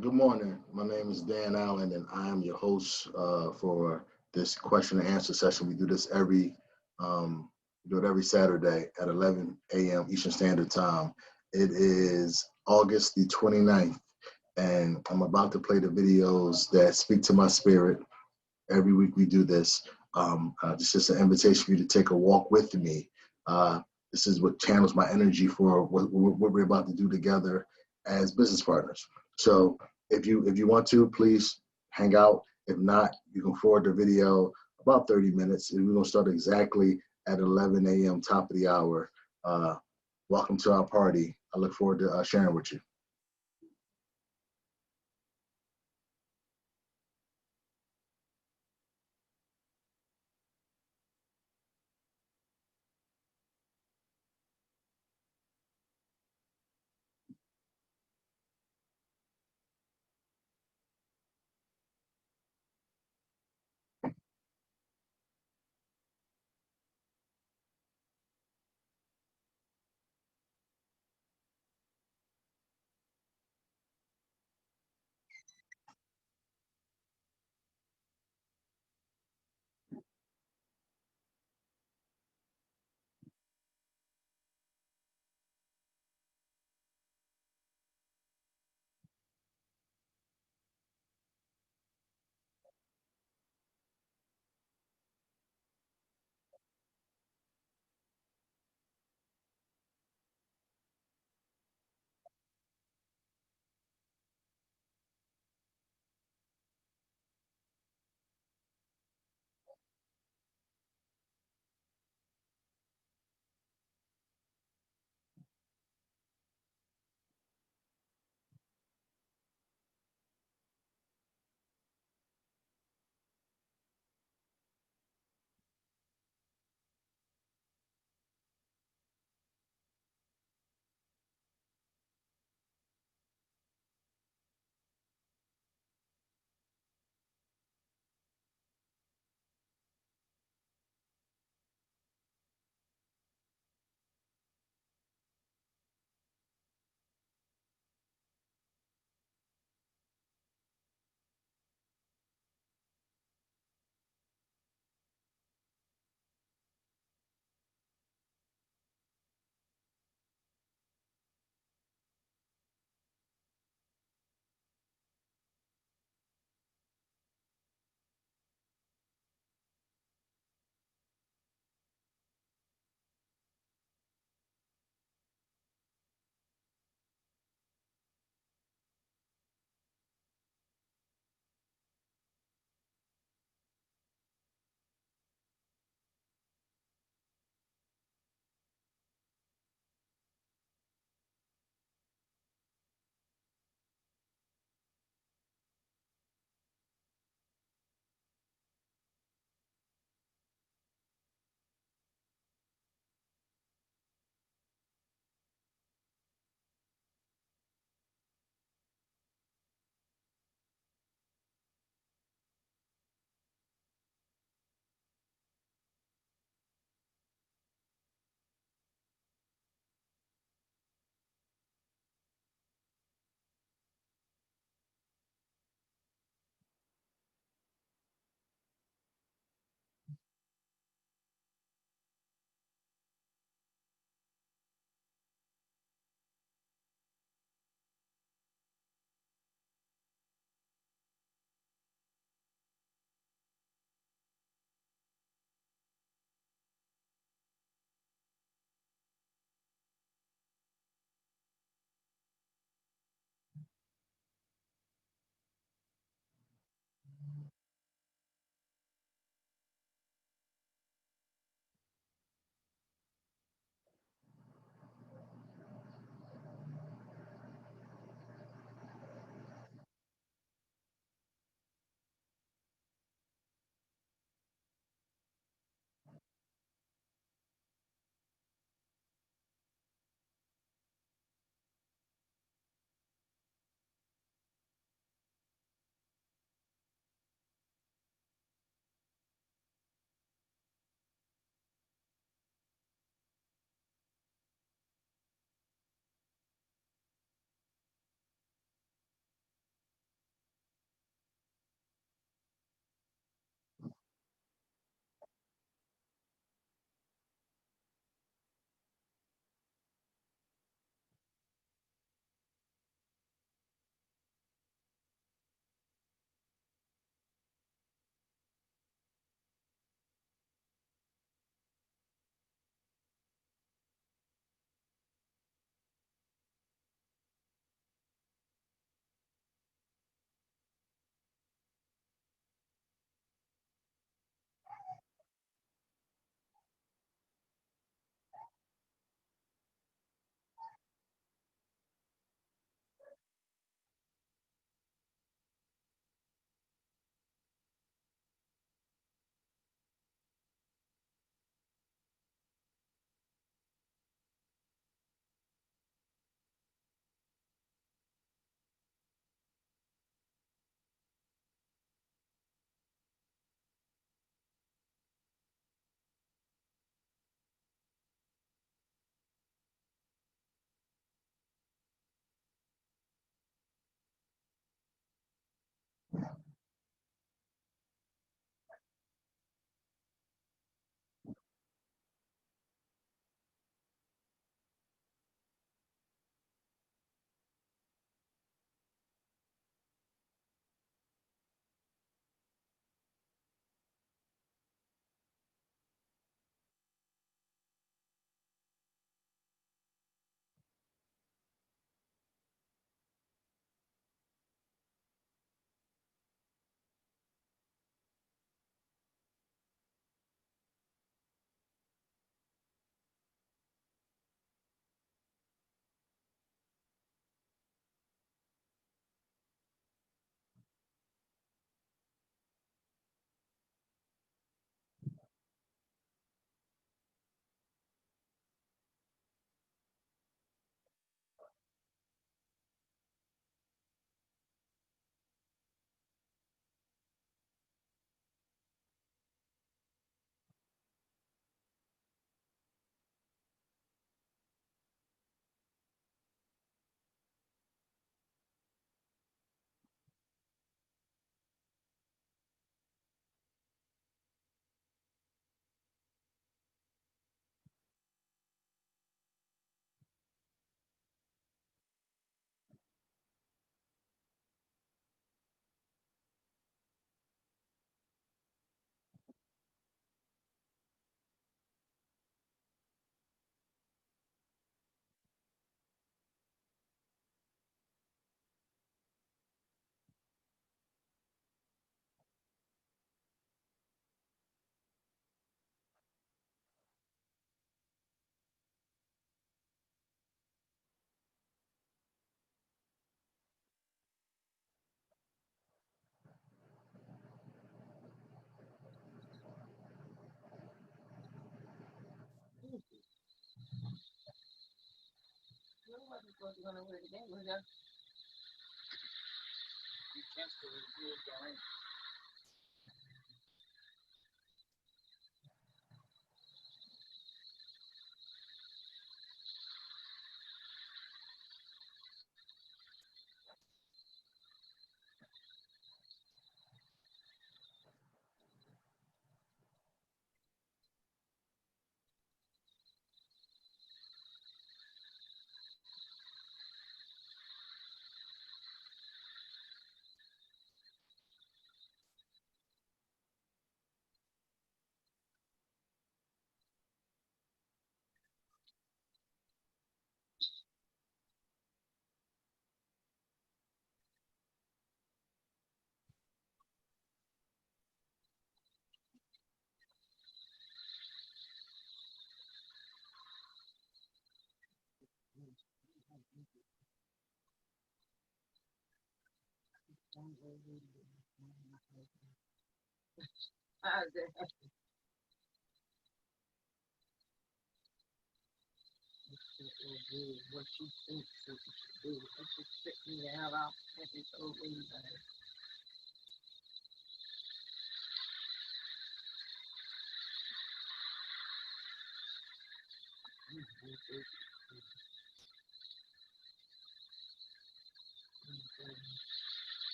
Good morning. My name is Dan Allen, and I am your host for this question and answer session. We do this um, every Saturday at 11 a.m. Eastern Standard Time. It is August the 29th, and I'm about to play the videos that speak to my spirit. Every week we do this. This is an invitation for you to take a walk with me. This is what channels my energy for what we're about to do together as business partners. So if you want to, please hang out. If not, you can forward the video about 30 minutes, and we're gonna start exactly at 11 a.m. top of the hour. Uh, Welcome to our party. I look forward to sharing with you.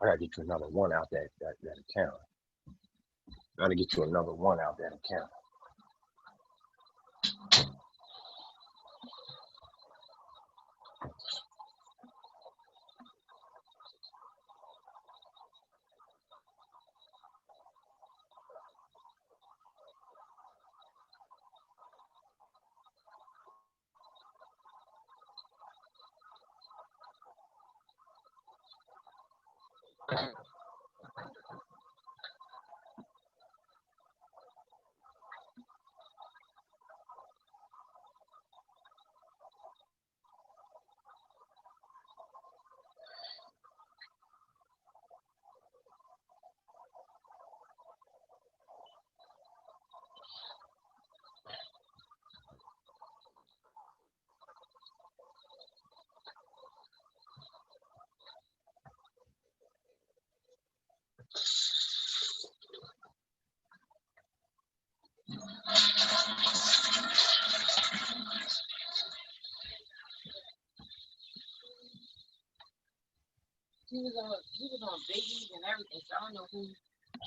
I gotta get you another one out that account. Gotta get you another one out that account. He was on Biggie and everything, so I don't know who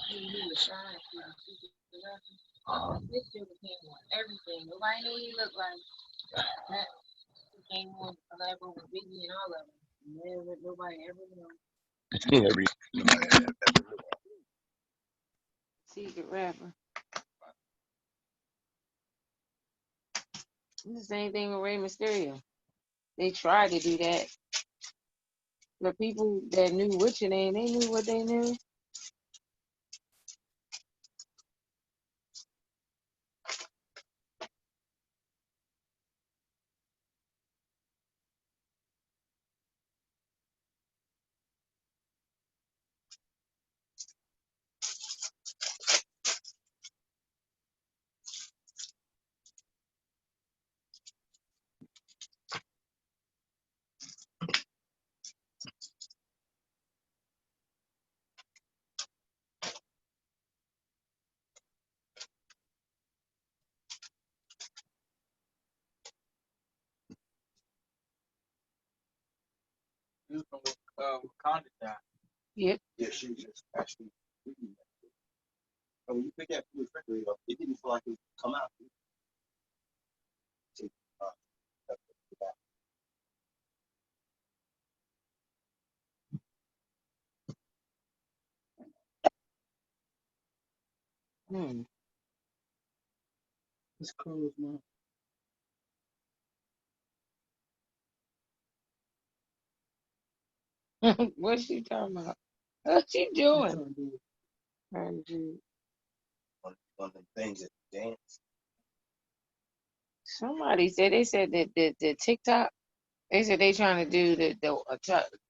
he was trying to. This shit became on everything. Nobody knew what he looked like. That became on collaborating with Biggie and all of them. Nobody ever knew. Secret rapper. It's the same thing with Rey Mysterio. They tried to do that. The people that knew what your name, they knew what they knew. Yep. Yeah, she was just actually. And when you pick that food refrigerator up, it didn't feel like it would come out. It's closed, man. What's she talking about? What's she doing? One of the things that dance. Somebody said that the TikTok. They said they trying to do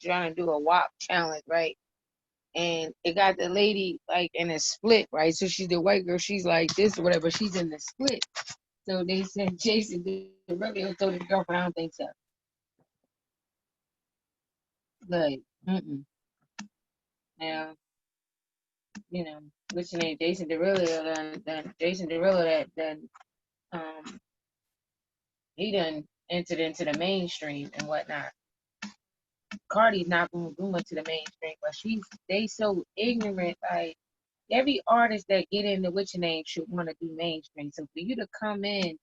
trying to do a WAP challenge, right? and it got the lady like in a split, right? So she's the white girl, she's like this or whatever, she's in the split. So they said Jason Derulo told his girlfriend, I don't think so. Like, now, you know, what's your name? Jason Derulo done Jason Derulo um he done entered into the mainstream and whatnot. Cardi's not gonna do much to the mainstream, but they so ignorant. Like every artist that get into what's your name should want to do mainstream. So for you to come in,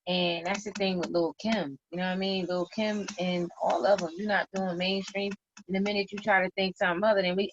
and that's the thing with Lil Kim, you know what I mean? Lil Kim and all of them, you're not doing mainstream. And the minute you try to think something other than we,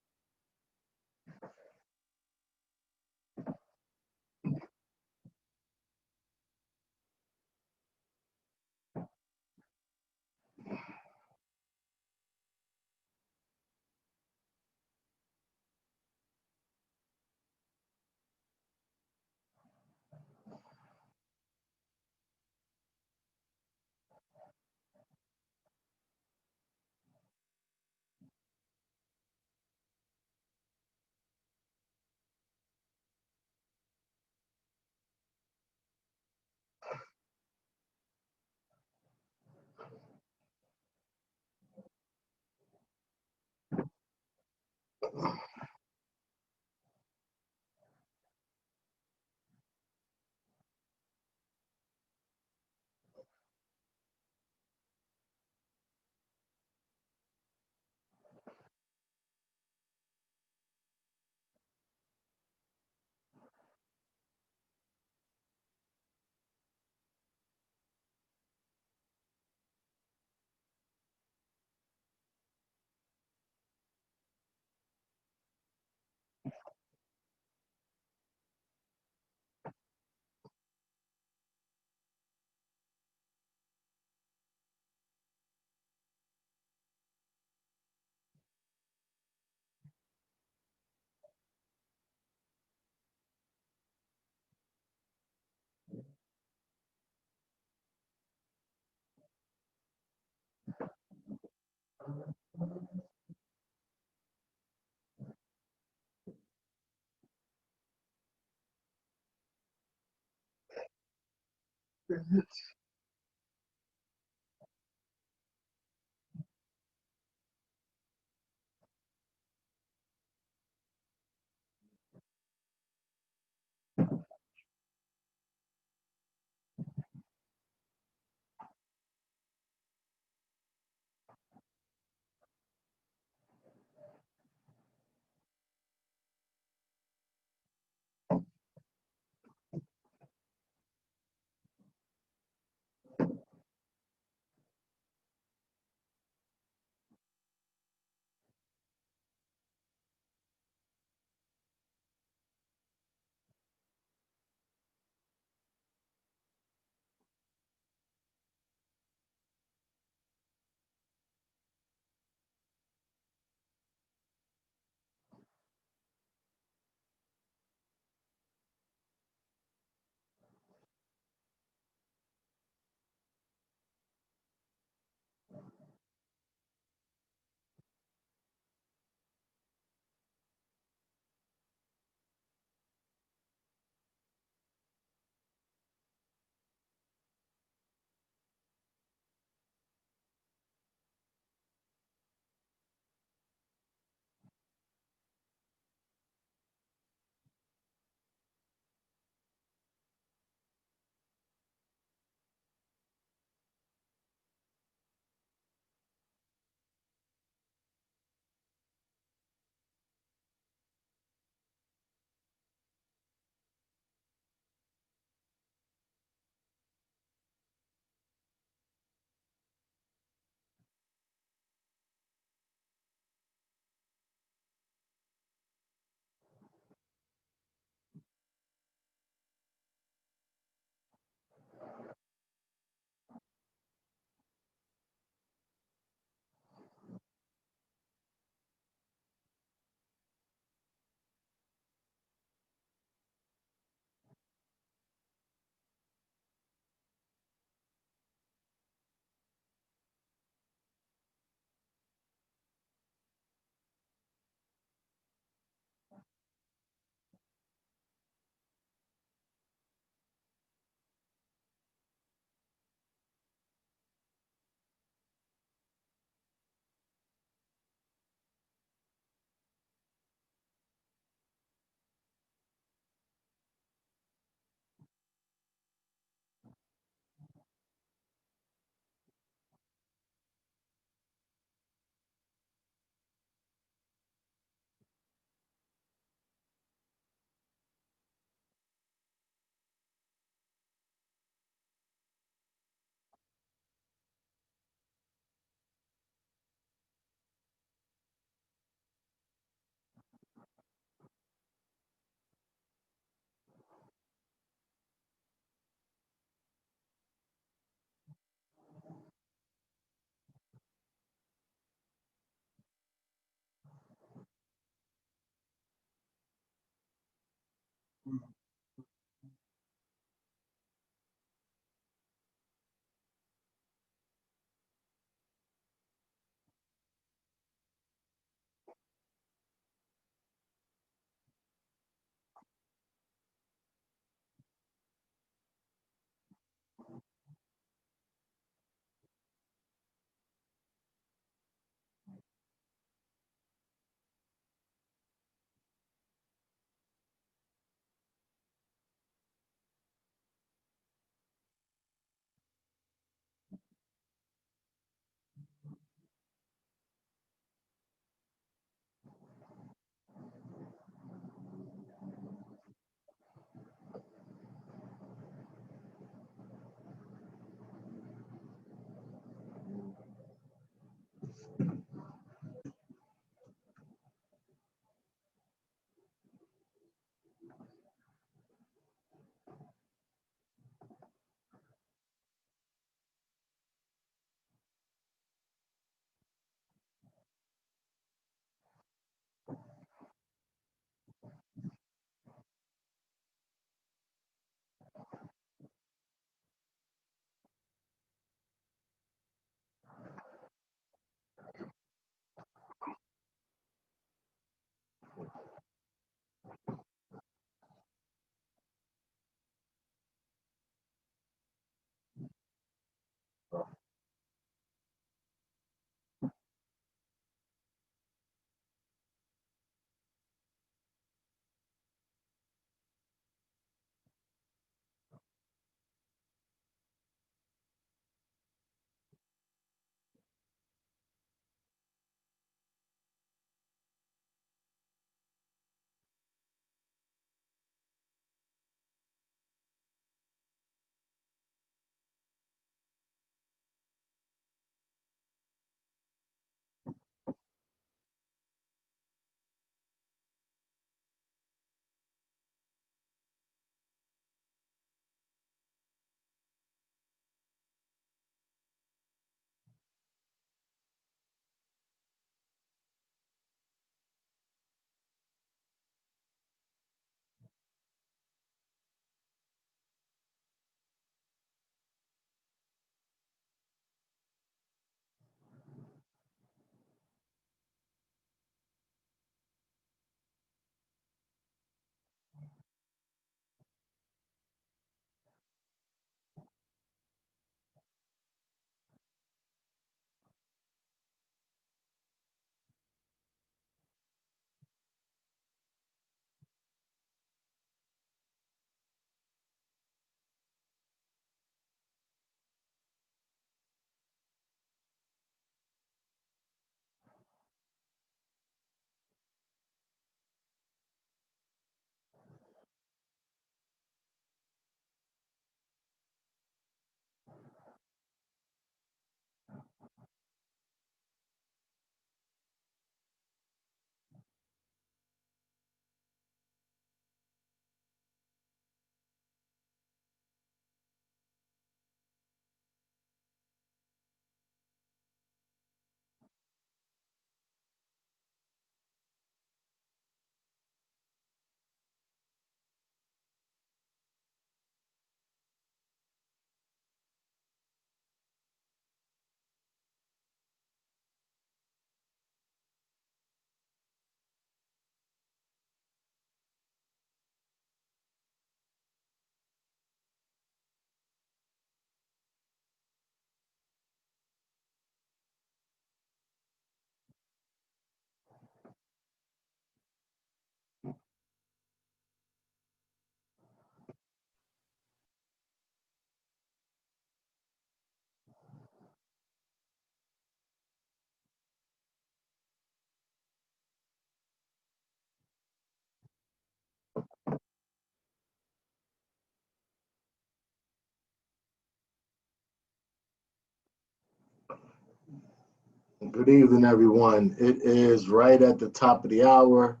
Good evening, everyone. It is right at the top of the hour.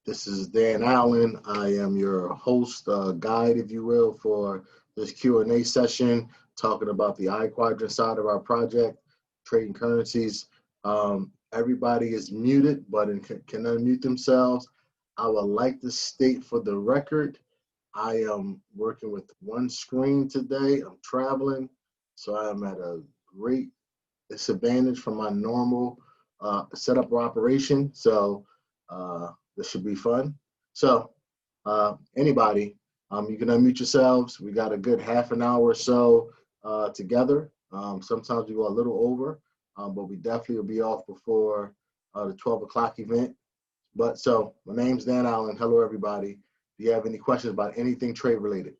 This is Dan Allen. I am your host, guide, if you will, for this Q&A session, talking about the I quadrant side of our project, trading currencies. Everybody is muted, but can unmute themselves. I would like to state for the record, I am working with one screen today. I'm traveling, so I am at a great disadvantage from my normal setup or operation. So this should be fun. So anybody, you can unmute yourselves. We got a good half an hour or so together. Sometimes we go a little over, but we definitely will be off before the 12 o'clock event. But so my name's Dan Allen. Hello, everybody. Do you have any questions about anything trade related?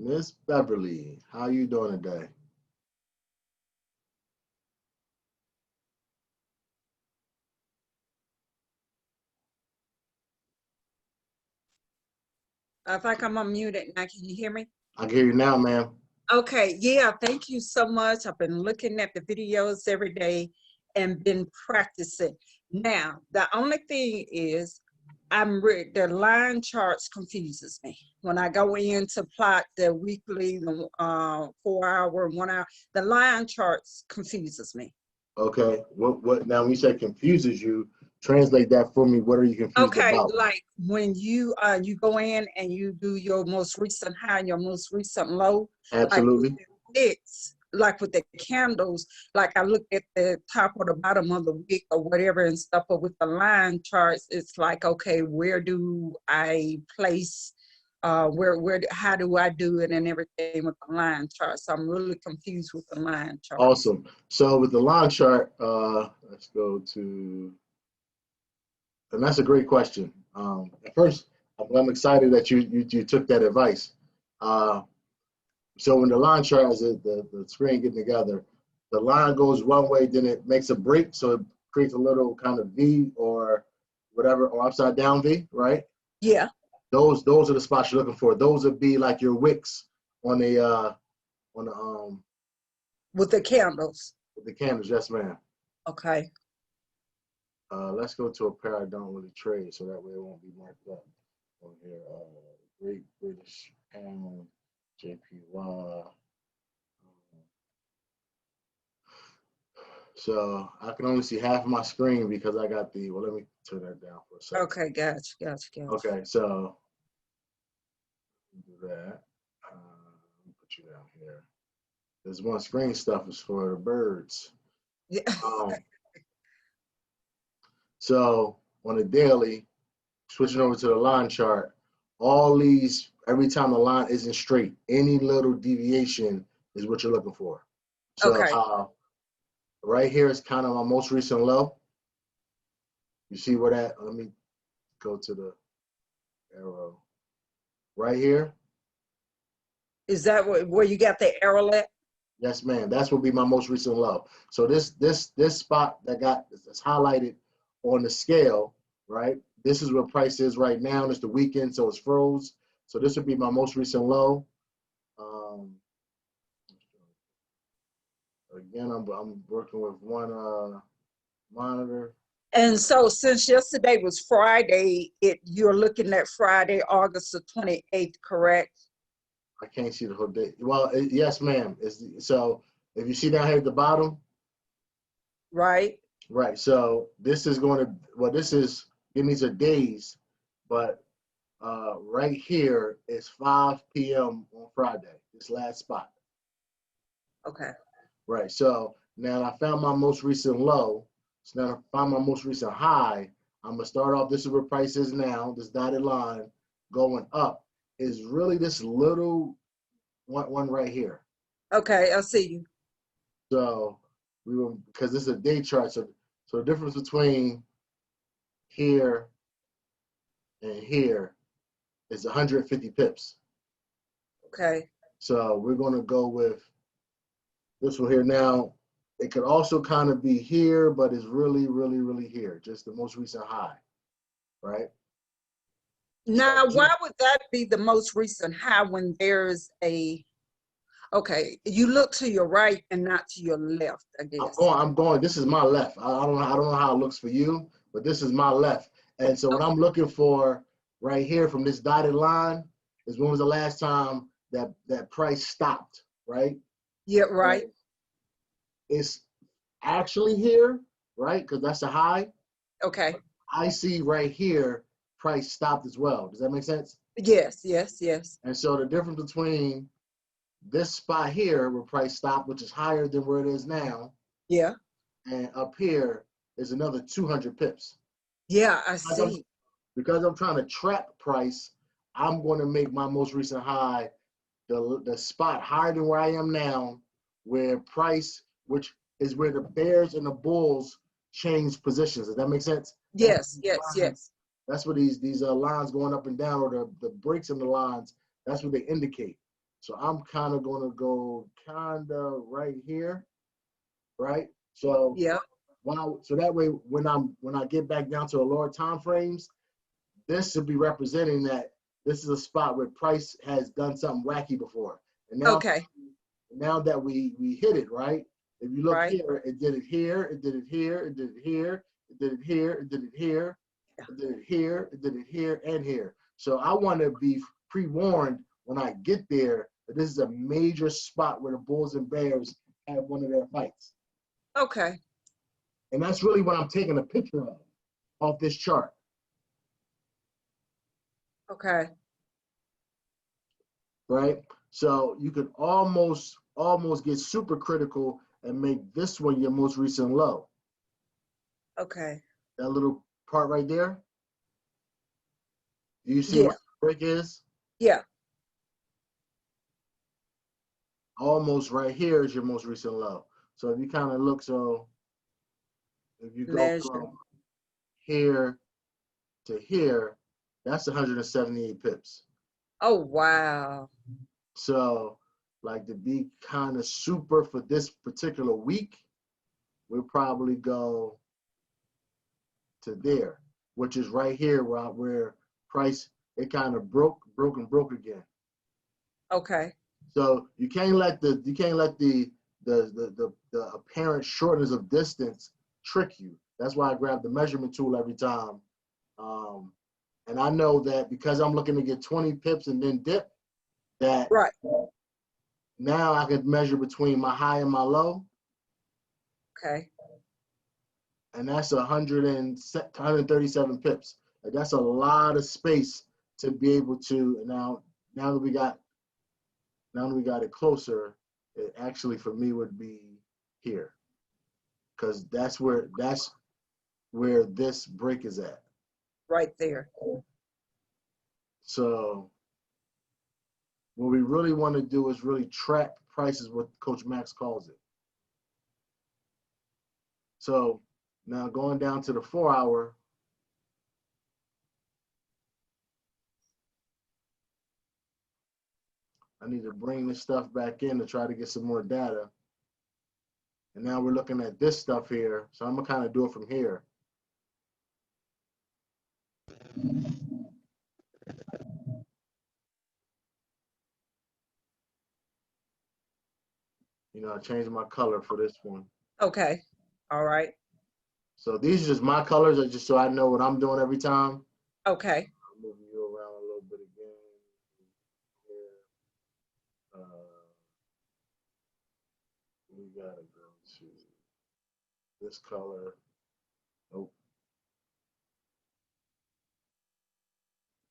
Miss Beverly, how you doing today? I think I'm unmuted now. Can you hear me? I can hear you now, ma'am. Okay, yeah, thank you so much. I've been looking at the videos every day and been practicing. Now, the only thing is the line charts confuses me. When I go in to plot the weekly, the 4 hour, 1 hour, the line charts confuses me. Okay, what now when you say confuses you, translate that for me. What are you confused Okay, about? like when you go in and you do your most recent high and your most recent low. Absolutely. Like with the candles, like I look at the top or the bottom of the wick or whatever and stuff, but with the line charts, it's like, okay, where do I place, how do I do it and everything with the line charts? So I'm really confused with the line chart. Awesome. So with the line chart, let's go to, and that's a great question. At first, I'm excited that you took that advice. So when the line chart is the screen getting together, the line goes one way, then it makes a break, so it creates a little kind of V or whatever, or upside down V, right? Yeah. Those are the spots you're looking for. Those would be like your wicks on the with the candles. With the candles, yes, ma'am. Okay. Let's go to a pair I don't really trade, so that way it won't be marked up on here. Great British Pound, JPY. So I can only see half of my screen because I got the, well, let me turn that down for a second. Okay, gotcha. Okay, so do that. Let me put you down here. This one screen stuff is for the birds. Yeah. So on a daily, switching over to the line chart, all these, every time the line isn't straight, any little deviation is what you're looking for. So Okay. Right here is kind of my most recent low. You see where that, let me go to the arrow. Right here. Is that where you got the arrow at? Yes, ma'am. That's what be my most recent low. So this spot that's highlighted on the scale, right? This is where price is right now. And it's the weekend, so it's froze. So this would be my most recent low. Again, I'm working with one monitor. And so since yesterday was Friday, you're looking at Friday, August the 28th, correct? I can't see the whole day. Well, yes, ma'am. So if you see down here at the bottom. Right. Right. So this is going to, well, these are days, but right here is 5 p.m. on Friday, this last spot. Okay. Right. So now I found my most recent low. So now I found my most recent high. I'm going to start off, this is where price is now, this dotted line going up is really this little one right here. Okay, I see you. So because this is a day chart, so the difference between here and here is 150 pips. Okay. So we're going to go with this one here. Now, it could also kind of be here, but it's really, really, really here. Just the most recent high, right? Now, why would that be the most recent high when there's a, okay, you look to your right and not to your left, I guess. I'm going, this is my left. I don't know how it looks for you, but this is my left. And so what I'm looking for right here from this dotted line is when was the last time that price stopped, right? Yeah, right. And it's actually here, right? Because that's a high. Okay. I see right here, price stopped as well. Does that make sense? Yes, yes, yes. And so the difference between this spot here where price stopped, which is higher than where it is now, Yeah. and up here is another 200 pips. Yeah, I see. Because I'm trying to trap price, I'm going to make my most recent high the spot higher than where I am now, where price, which is where the bears and the bulls change positions. Does that make sense? Yes, yes, yes. That's what these lines going up and down, or the breaks in the lines, that's what they indicate. So I'm kind of going to go kind of right here, right? So Yeah. so that way when I get back down to the lower time frames, this should be representing that this is a spot where price has done something wacky before. And now that we hit it, right? If you look here, it did it here, it did it here, it did it here, it did it here, it did it here, it did it here, it did it here, and here. So I want to be pre-warned when I get there that this is a major spot where the Bulls and Bears have one of their fights. Okay. And that's really what I'm taking a picture of off this chart. Okay. Right? So you could almost get super critical and make this one your most recent low. Okay. That little part right there. Do you see where the break is? Yeah. Almost right here is your most recent low. So if you kind of look, so if you go from here to here, that's 178 pips. Oh, wow. So like to be kind of super for this particular week, we'll probably go to there, which is right here where price, it kind of broke again. Okay. So you can't let the apparent shortness of distance trick you. That's why I grab the measurement tool every time. And I know that because I'm looking to get 20 pips and then dip, that now I could measure between my high and my low. Okay. And that's 137 pips. Like that's a lot of space to be able to. Now that we got it closer, it actually for me would be here, because that's where this break is at. Right there. So what we really want to do is really track prices, what Coach Max calls it. So now going down to the 4 hour, I need to bring this stuff back in to try to get some more data. And now we're looking at this stuff here. So I'm gonna kind of do it from here. You know, I changed my color for this one. Okay. All right. So these are just my colors, just so I know what I'm doing every time. Okay. I'll move you around a little bit again. Here. We gotta go to this color. Oh.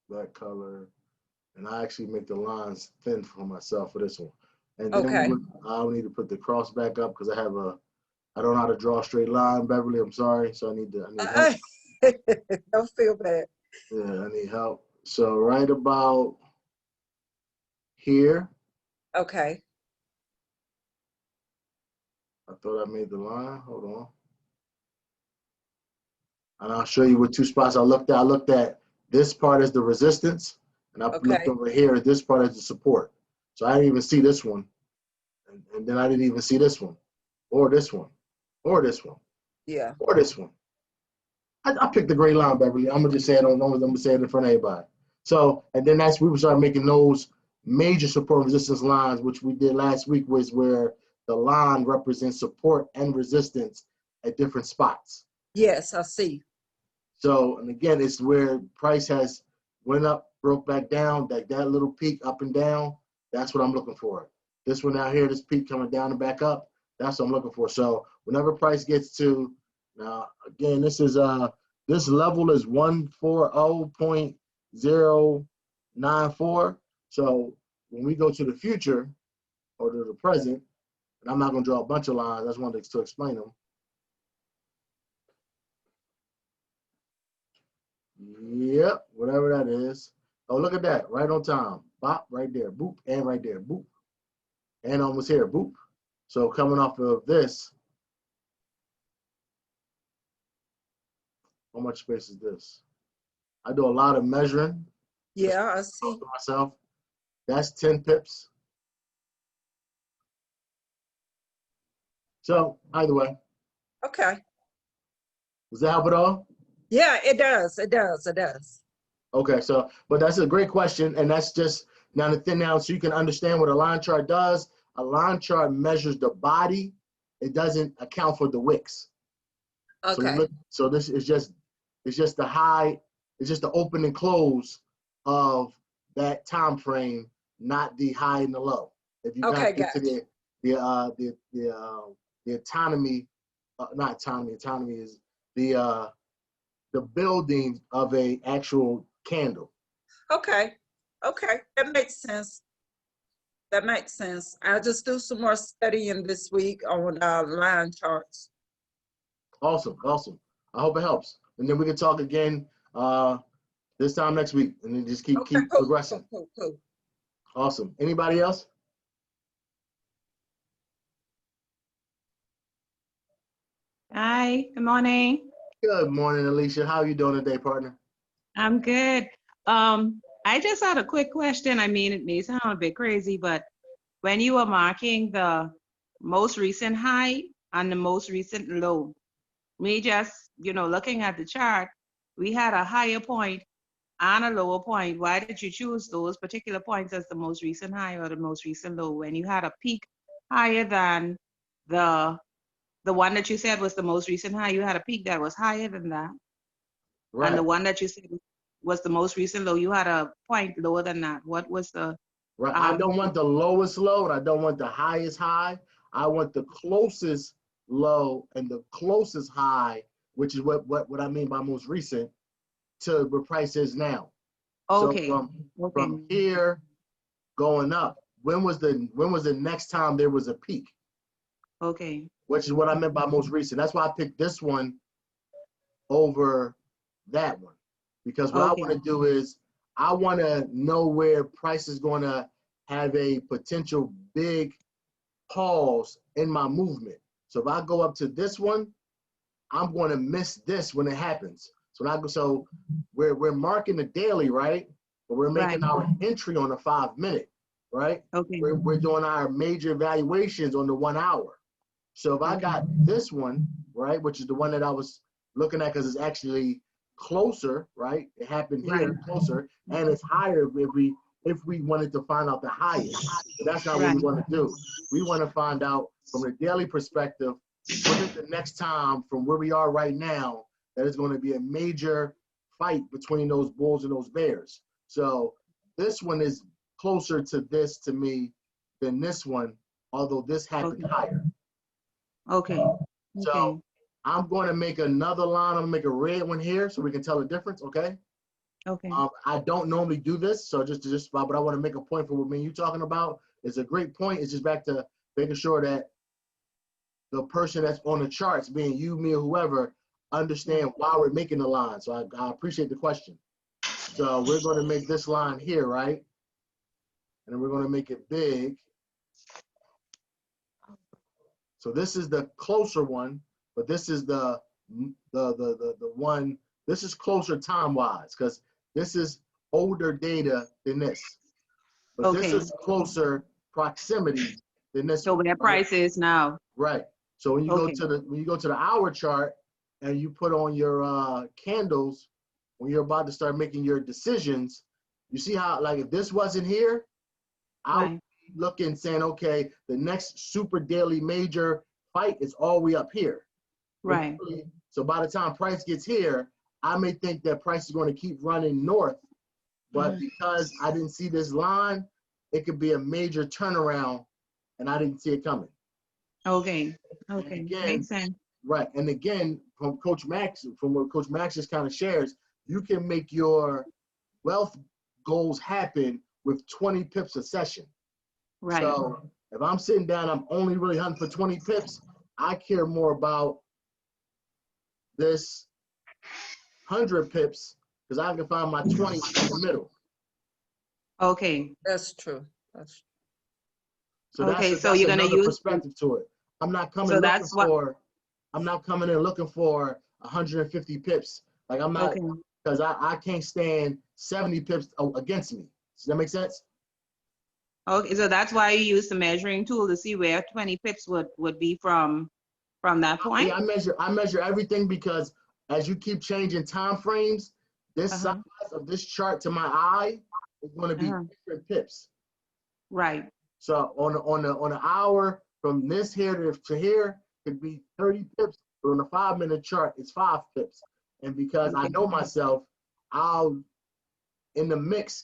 That color. And I actually make the lines thin for myself for this one. And then I'll need to put the cross back up because I don't know how to draw a straight line, Beverly. I'm sorry. So I need help. Don't feel bad. Yeah, I need help. So right about here. Okay. I thought I made the line. Hold on. And I'll show you what two spots I looked at. I looked at this part as the resistance, and I looked over here at this part as the support. So I didn't even see this one. And then I didn't even see this one, or this one, or this one. Yeah. Or this one. I picked the gray line, Beverly. I'm gonna just say it. I'm gonna say it in front of everybody. So, and then we would start making those major support and resistance lines, which we did last week, was where the line represents support and resistance at different spots. Yes, I see. So, and again, it's where price has went up, broke back down, that little peak up and down. That's what I'm looking for. This one out here, this peak coming down and back up, that's what I'm looking for. So whenever price gets to, now again, this level is 140.094. So when we go to the future or to the present, and I'm not going to draw a bunch of lines, I just wanted to explain them. Yep, whatever that is. Oh, look at that, right on time. Bop, right there, boop, and right there, boop. And almost here, boop. So coming off of this, how much space is this? I do a lot of measuring. Yeah, I see. Myself. That's 10 pips. So either way. Okay. Does that help at all? Yeah, it does. It does. It does. Okay, so, but that's a great question. And that's just now the thing now, so you can understand what a line chart does. A line chart measures the body. It doesn't account for the wicks. Okay. So this is just, it's just the high, it's just the open and close of that time frame, not the high and the low. If you got into the autonomy, not autonomy, autonomy is the building of a actual candle. Okay. Okay. That makes sense. That makes sense. I'll just do some more studying this week on line charts. Awesome, awesome. I hope it helps. And then we can talk again this time next week, and then just keep progressing. Cool. Awesome. Anybody else? Hi, good morning. Good morning, Alicia. How are you doing today, partner? I'm good. I just had a quick question. I mean, it may sound a bit crazy, but when you were marking the most recent high and the most recent low, me just, looking at the chart, we had a higher point and a lower point. Why did you choose those particular points as the most recent high or the most recent low when you had a peak higher than the one that you said was the most recent high? You had a peak that was higher than that. Right. And the one that you said was the most recent low, you had a point lower than that. What was the? Right. I don't want the lowest low and I don't want the highest high. I want the closest low and the closest high, which is what I mean by most recent, to where price is now. Okay. So from here going up, when was the next time there was a peak? Okay. Which is what I meant by most recent. That's why I picked this one over that one. Because what I want to do is I want to know where price is going to have a potential big pause in my movement. So if I go up to this one, I'm going to miss this when it happens. So we're marking the daily, right? But we're making our entry on the 5 minute, right? Okay. We're doing our major evaluations on the 1 hour. So if I got this one, right, which is the one that I was looking at because it's actually closer, right? It happened here, closer, and it's higher if we wanted to find out the highest. But that's not what we want to do. We want to find out from a daily perspective, when is the next time from where we are right now that is going to be a major fight between those bulls and those bears. So this one is closer to this to me than this one, although this happened higher. Okay. So I'm going to make another line. I'm going to make a red one here so we can tell the difference, okay? Okay. I don't normally do this, so but I want to make a point for what me and you talking about. It's a great point. It's just back to making sure that the person that's on the charts, being you, me, or whoever, understand why we're making the line. So I appreciate the question. So we're going to make this line here, right? And then we're going to make it big. So this is the closer one, but this is the one, this is closer time-wise, because this is older data than this. But this is closer proximity than this. So where price is now. Right. So when you go to the hour chart and you put on your candles, when you're about to start making your decisions, You see how, like, if this wasn't here, I would Right. be looking, saying, okay, the next super daily major fight is all the way up here. Right. So by the time Price gets here, I may think that Price is going to keep running north, but because I didn't see this line, it could be a major turnaround, and I didn't see it coming. Okay. Okay. Again, Makes sense. right. And again, from Coach Max, from what Coach Max just kind of shares, you can make your wealth goals happen with 20 pips a session. Right. So if I'm sitting down, I'm only really hunting for 20 pips. I care more about this 100 pips because I can find my 20 in the middle. Okay. That's true. That's So Okay, that's so you're gonna another use, perspective to it. I'm not coming so looking that's what, for, I'm not coming in looking for 150 pips. Like I'm not, okay. because I can't stand 70 pips against me. Does that make sense? Okay, so that's why you use the measuring tool to see where 20 pips would be from that point? Yeah, I measure everything because as you keep changing time frames, this size of this chart to my eye is going to be different pips. Right. So on the hour from this here to here could be 30 pips, but on the 5-minute chart it's 5 pips. And because I Okay. know myself, I'll in the mix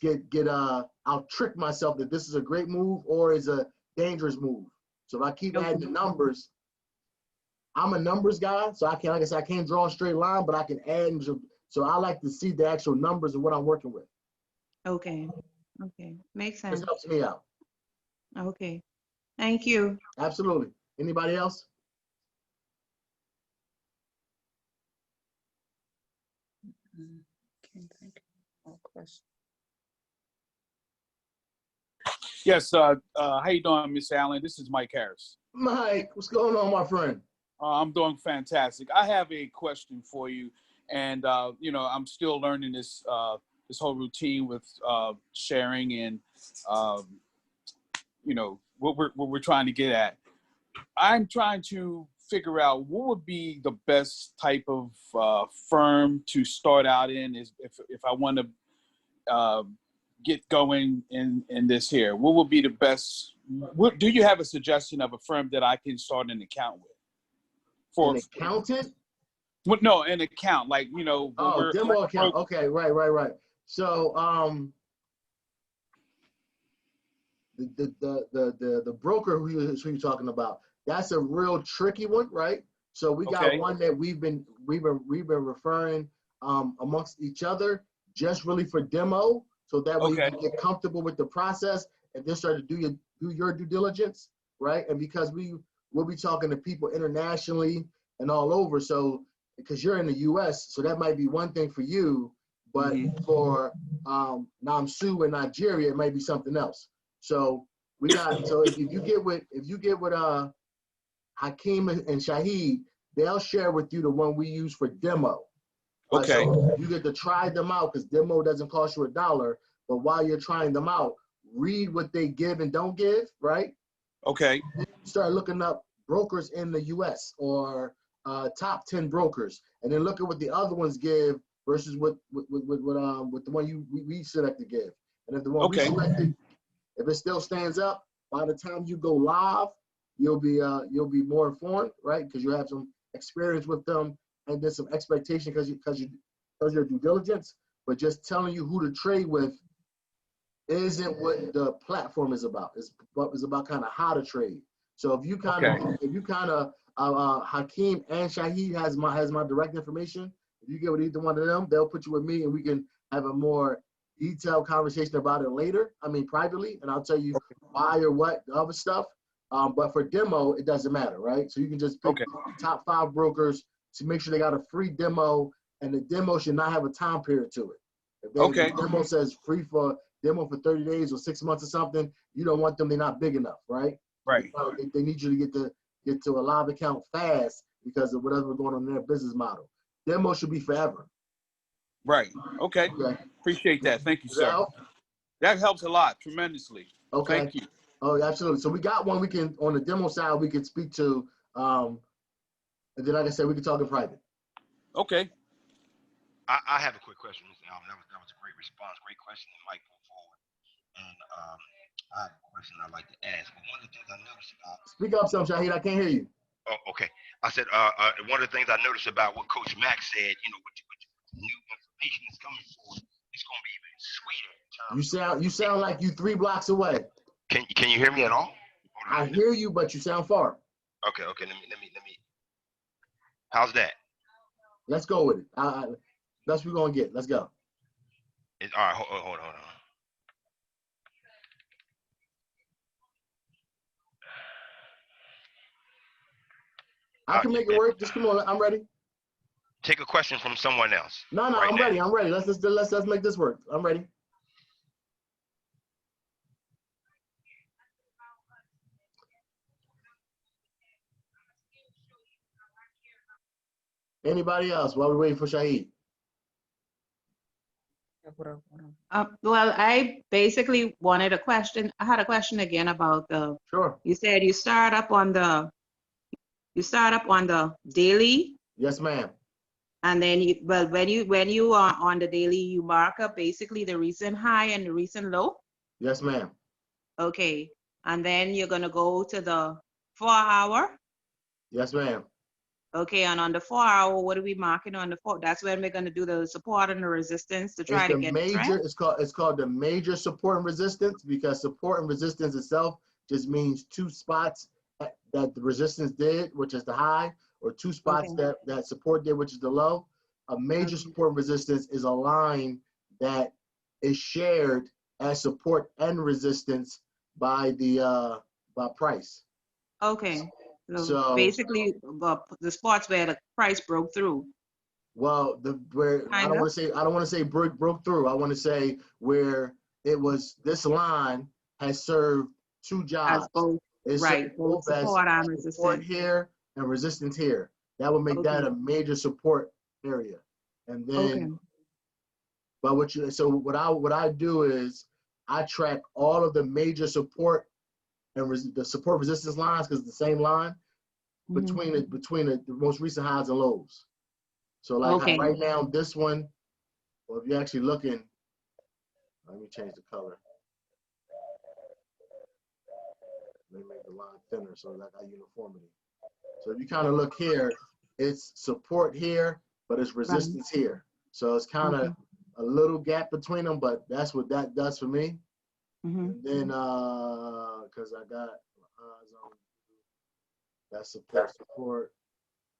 I'll trick myself that this is a great move or is a dangerous move. So if I keep adding the numbers, I'm a numbers guy, so I can, like I said, I can't draw a straight line, but I can add. So I like to see the actual numbers of what I'm working with. Okay. Okay. Makes sense. This helps me out. Okay. Thank you. Absolutely. Anybody else? can't think of more questions. Yes, how you doing, Miss Allen? This is Mike Harris. Mike, what's going on, my friend? I'm doing fantastic. I have a question for you, and you know, I'm still learning this this whole routine with sharing and you know what we're trying to get at. I'm trying to figure out what would be the best type of firm to start out in if I want to get going in this here. What would be the best? Do you have a suggestion of a firm that I can start an account with? An accountant? No, an account, like, you know. Oh, demo account. Okay, right. So the broker who you're talking about, that's a real tricky one, right? So we got one that we've been referring amongst each other just really for demo, so that way you can get comfortable with the process and then start to do your due diligence, right? And because we'll be talking to people internationally and all over, so because you're in the U.S., so that might be one thing for you, but for Namsu in Nigeria, it might be something else. So we got, so if you get with Hakeem and Shahid, they'll share with you the one we use for demo. Okay. So you get to try them out because demo doesn't cost you $1, but while you're trying them out, read what they give and don't give, right? Okay. Start looking up brokers in the U.S. or top 10 brokers, and then look at what the other ones give versus what the one we selected give. And if the one we selected, if it still stands up, by the time you go live, you'll be more informed, right? Because you have some experience with them and then some expectation because your due diligence. But just telling you who to trade with isn't what the platform is about. It's about kind of how to trade. So if you kind of Hakeem and Shahid has my direct information. If you get with either one of them, they'll put you with me and we can have a more detailed conversation about it later. I mean, privately, and I'll tell you why or what the other stuff. But for demo, it doesn't matter, right? So you can just pick the top 5 brokers to make sure they got a free demo, and the demo should not have a time period to it. If the demo says free for demo for 30 days or 6 months or something, you don't want them, they're not big enough, right? Right. They need you to get to a live account fast because of whatever's going on in their business model. Demo should be forever. Right. Okay. Appreciate that. Thank you, sir. That helps a lot, tremendously. Okay. Thank you. Oh, absolutely. So we got one we can, on the demo side, we can speak to, and then like I said, we can talk in private. Okay. I have a quick question, Mr. Allen. That was a great response, great question, Michael. and I have a question I'd like to ask. But one of the things I noticed about Speak up some, Shahid. I can't hear you. oh, okay. I said one of the things I noticed about what Coach Mack said, with new information that's coming forward, it's going to be even sweeter in terms. You sound like you 3 blocks away. Can you hear me at all? I hear you, but you sound far. Okay. Let me. How's that? Let's go with it. That's what we're gonna get. Let's go. All right. Hold on. I can make it work. Just come on. I'm ready. Take a question from someone else. No, right I'm now. ready. I'm ready. Let's make this work. I'm ready. Anybody else while we're waiting for Shahid? Well, I basically wanted a question. I had a question again about the. Sure. You said you start up on the daily, Yes, ma'am. and then when you are on the daily, you mark up basically the recent high and the recent low. Yes, ma'am. Okay, and then you're gonna go to the 4-hour. Yes, ma'am. Okay, and on the 4-hour, what are we marking on the 4? That's when we're gonna do the support and the resistance to try to get the trend. It's called the major support and resistance, because support and resistance itself just means 2 spots that the resistance did, which is the high, or 2 spots that support did, which is the low. A major support and resistance is a line that is shared as support and resistance by the by price. Okay. So basically, the spots where the price broke through. Well, I don't want to say broke through. I want to say where it was. This line has served 2 jobs. As both, right, both support and resistance. Support here and resistance here. That would make that a major support area. And then, but what I do is I track all of the major support and the support resistance lines, because it's the same line between the most recent highs and lows. So like right now, this one, well, if you're actually looking, let me change the color. Let me make the line thinner so that I got uniformity. So if you kind of look here, it's support here, but it's resistance here. So it's kind of a little gap between them, but that's what that does for me. And then, because I got eyes on that support.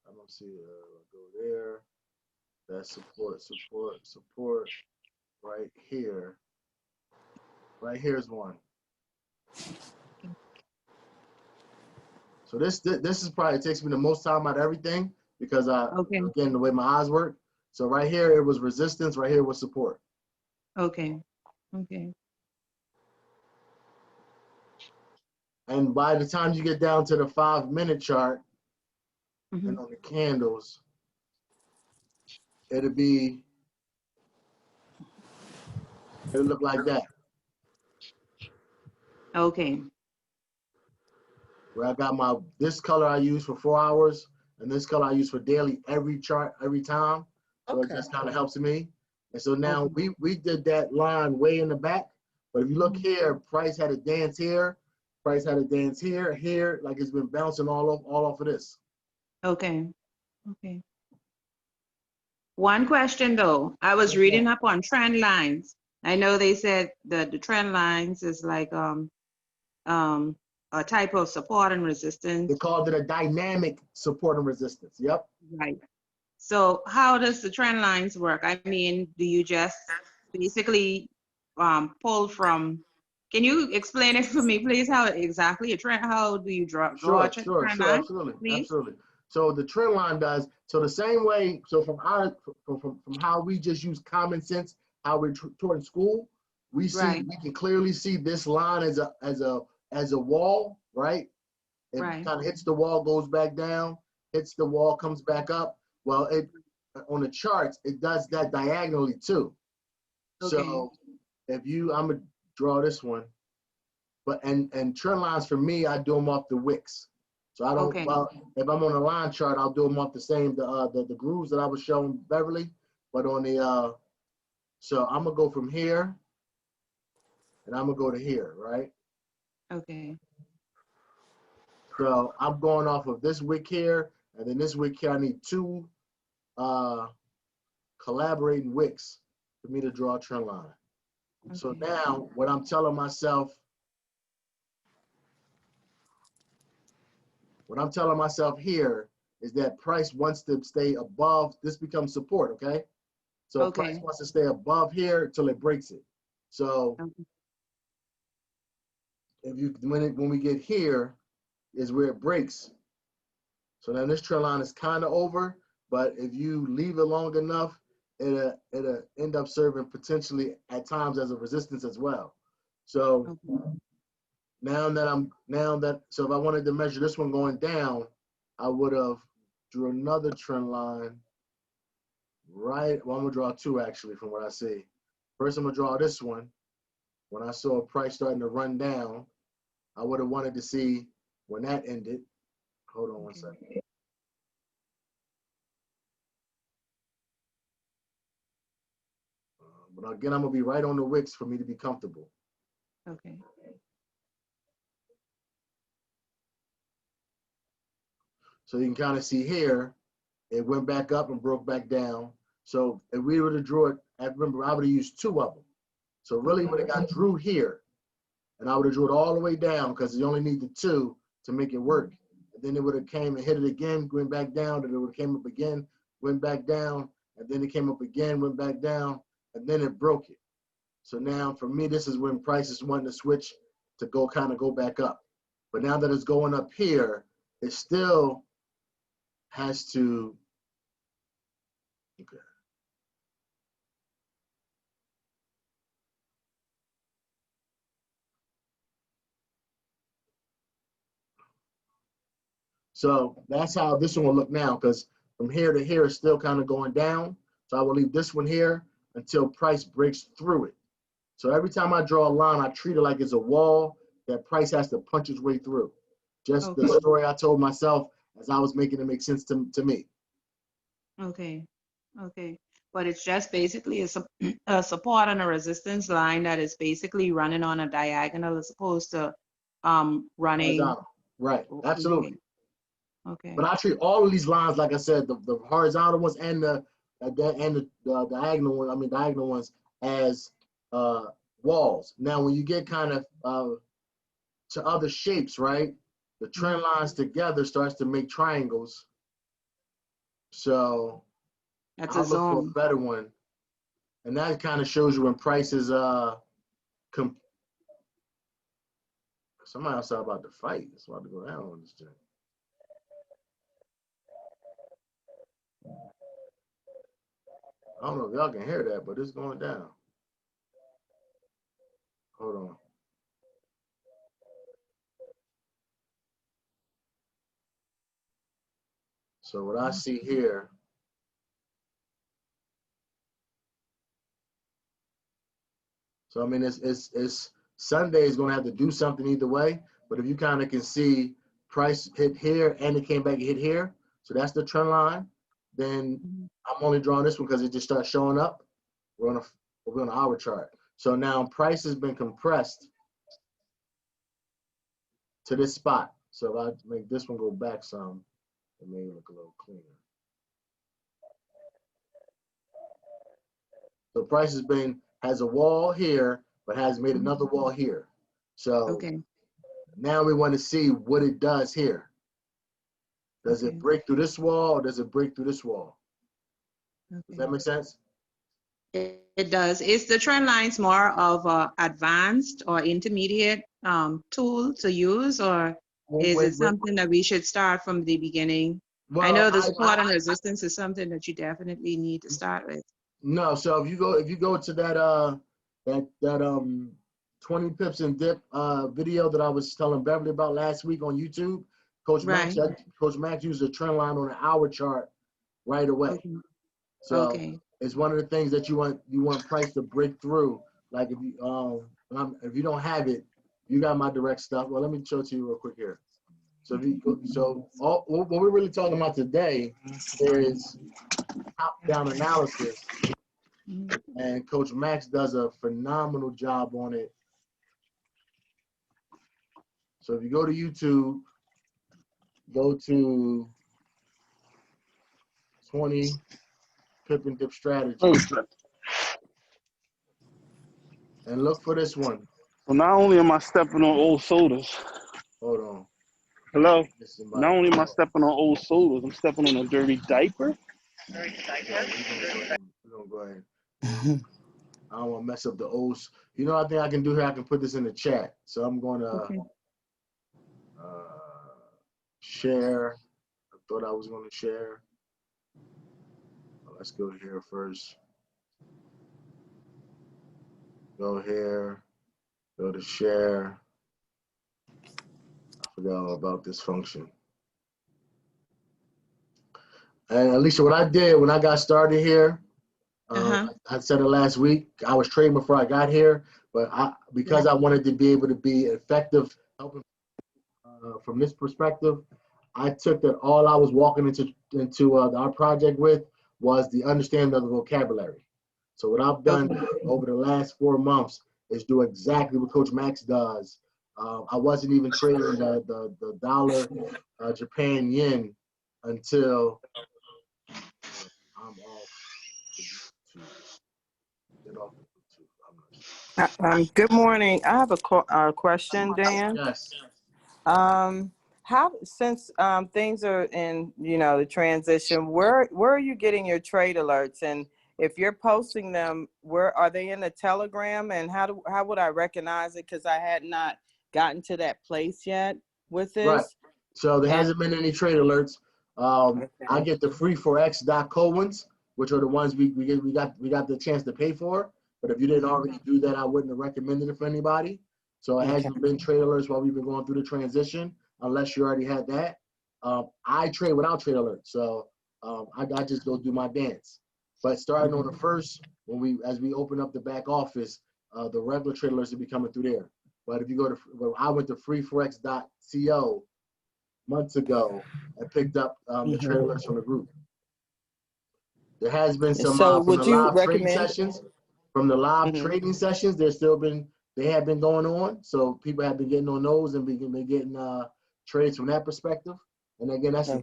I don't see I'll go there. That support right here. Right here's one. So this is probably takes me the most time out of everything, because again, the way my eyes work. So right here it was resistance, right here was support. Okay. And by the time you get down to the 5-minute chart and on the candles, it'll look like that. Okay. Where I got this color I use for 4 hours, and this color I use for daily every chart, every time. So it just kind of helps me. And so now we did that line way in the back. But if you look here, price had a dance here, price had a dance here, like it's been bouncing all off of this. Okay. One question though, I was reading up on trend lines. I know they said that the trend lines is like a type of support and resistance. They called it a dynamic support and resistance. Yep. Right. So how does the trend lines work? I mean, do you just basically pull from? Can you explain it for me, please? How exactly a trend? How do you draw a trend line? Absolutely. So the trend line does the same way. So from how we just use common sense, how we're taught in school, we can clearly see this line as a wall, right? It kind of hits the wall, goes back down, hits the wall, comes back up. Well, on the charts, it does that diagonally too. So if I'm gonna draw this one, but and trend lines for me, I do them off the wicks. So I don't. Well, if I'm on a line chart, I'll do them off the grooves that I was showing Beverly. But on the so I'm gonna go from here and I'm gonna go to here, right? Okay. So I'm going off of this wick here, and then this wick here. I need two collaborating wicks for me to draw a trend line. Okay. So now what I'm telling myself here is that price wants to stay above, this becomes support, okay? So Okay. price wants to stay above here until it breaks it. So Okay. if you, when we get here is where it breaks. So now this trend line is kind of over, but if you leave it long enough, it'll end up serving potentially at times as a resistance as well. So Okay. so if I wanted to measure this one going down, I would have drew another trend line, right? Well, I'm gonna draw two actually from what I see. First, I'm gonna draw this one. When I saw a price starting to run down, I would have wanted to see when that ended. Hold on one second. But again, I'm gonna be right on the wicks for me to be comfortable. Okay. So you can kind of see here, it went back up and broke back down. So if we were to draw it, I remember I would have used two of them. So really would have got drew here, and I would have drew it all the way down because you only need the two to make it work. And then it would have came and hit it again, went back down, and it would have came up again, went back down, and then it came up again, went back down, and then it broke it. So now for me, this is when prices wanting to switch to go kind of go back up. But now that it's going up here, it still has to, okay. So that's how this one will look now, because from here to here is still kind of going down. So I will leave this one here until price breaks through it. So every time I draw a line, I treat it like it's a wall that price has to punch its way through. Just the story I told myself as I was making it make sense to me. Okay. Okay. But it's just basically a support and a resistance line that is basically running on a diagonal as opposed to running. Horizontal. Right, absolutely. Okay. But I treat all of these lines, like I said, the horizontal ones and the diagonal ones, diagonal ones as walls. Now, when you get kind of to other shapes, right, the trend lines together starts to make triangles. So That's I'll a look for a zone. better one. And that kind of shows you when prices somebody outside about to fight. It's about to go down on this thing. I don't know if y'all can hear that, but it's going down. Hold on. So what I see here, so I mean, it's Sunday is going to have to do something either way. But if you kind of can see price hit here and it came back and hit here, so that's the trend line. Then I'm only drawing this one because it just starts showing up. We're on an hour chart. So now price has been compressed to this spot. So if I make this one go back some, it may look a little cleaner. So price has a wall here, but has made another wall here. So now we want to see what it does here. Does it break through this wall or does it break through this wall? Does that make sense? It does. Is the trend lines more of a advanced or intermediate tool to use, or is it something that we should start from the beginning? Well, I know the support and resistance is something that you definitely need to start with. No, so if you go to that 20 pips and dip video that I was telling Beverly about last week on YouTube, Coach Max used a trend line on an hour chart right away. So it's one of the things that you want price to break through. Like if you don't have it, you got my direct stuff. Well, let me show it to you real quick here. So what we're really talking about today is top-down analysis, and Coach Max does a phenomenal job on it. So if you go to YouTube, go to 20 Pip and Dip strategy and look for this one. Well, not only am I stepping on old sodas. Hold on. Hello? Not only am I stepping on old sodas, I'm stepping on a dirty diaper. Okay, we're gonna go ahead. I don't want to mess up the old. You know, I think I can do here. I can put this in the chat. So I'm going to share. I thought I was going to share. Let's go here first. Go here. Go to share. I forgot all about this function. And Alicia, what I did when I got started here, I said it last week, I was trading before I got here, but because I wanted to be able to be effective helping from this perspective, I took that all I was walking into our project with was the understanding of the vocabulary. So what I've done over the last 4 months is do exactly what Coach Max does. I wasn't even trading the dollar Japan yen until I'm off the YouTube. Get off the YouTube. Good morning. I have a question, Dan. Yes. How since things are in the transition, where are you getting your trade alerts? And if you're posting them, where are they in the Telegram? And how would I recognize it? Because I had not gotten to that place yet with this. Right. So there hasn't been any trade alerts. I get the F.R.E.E.co ones, which are the ones we got the chance to pay for. But if you didn't already do that, I wouldn't have recommended it for anybody. So it hasn't been trade alerts while we've been going through the transition, unless you already had that. I trade without trade alerts, so I just go do my dance. But starting on the 1st, as we open up the back office, the regular trade alerts will be coming through there. But if you go to, I went to freeforex.co months ago and picked up the trade alerts from the group. There has been some from the live trading sessions. From the live trading sessions, they have been going on. So people have been getting on those and been getting trades from that perspective. And again, that's 2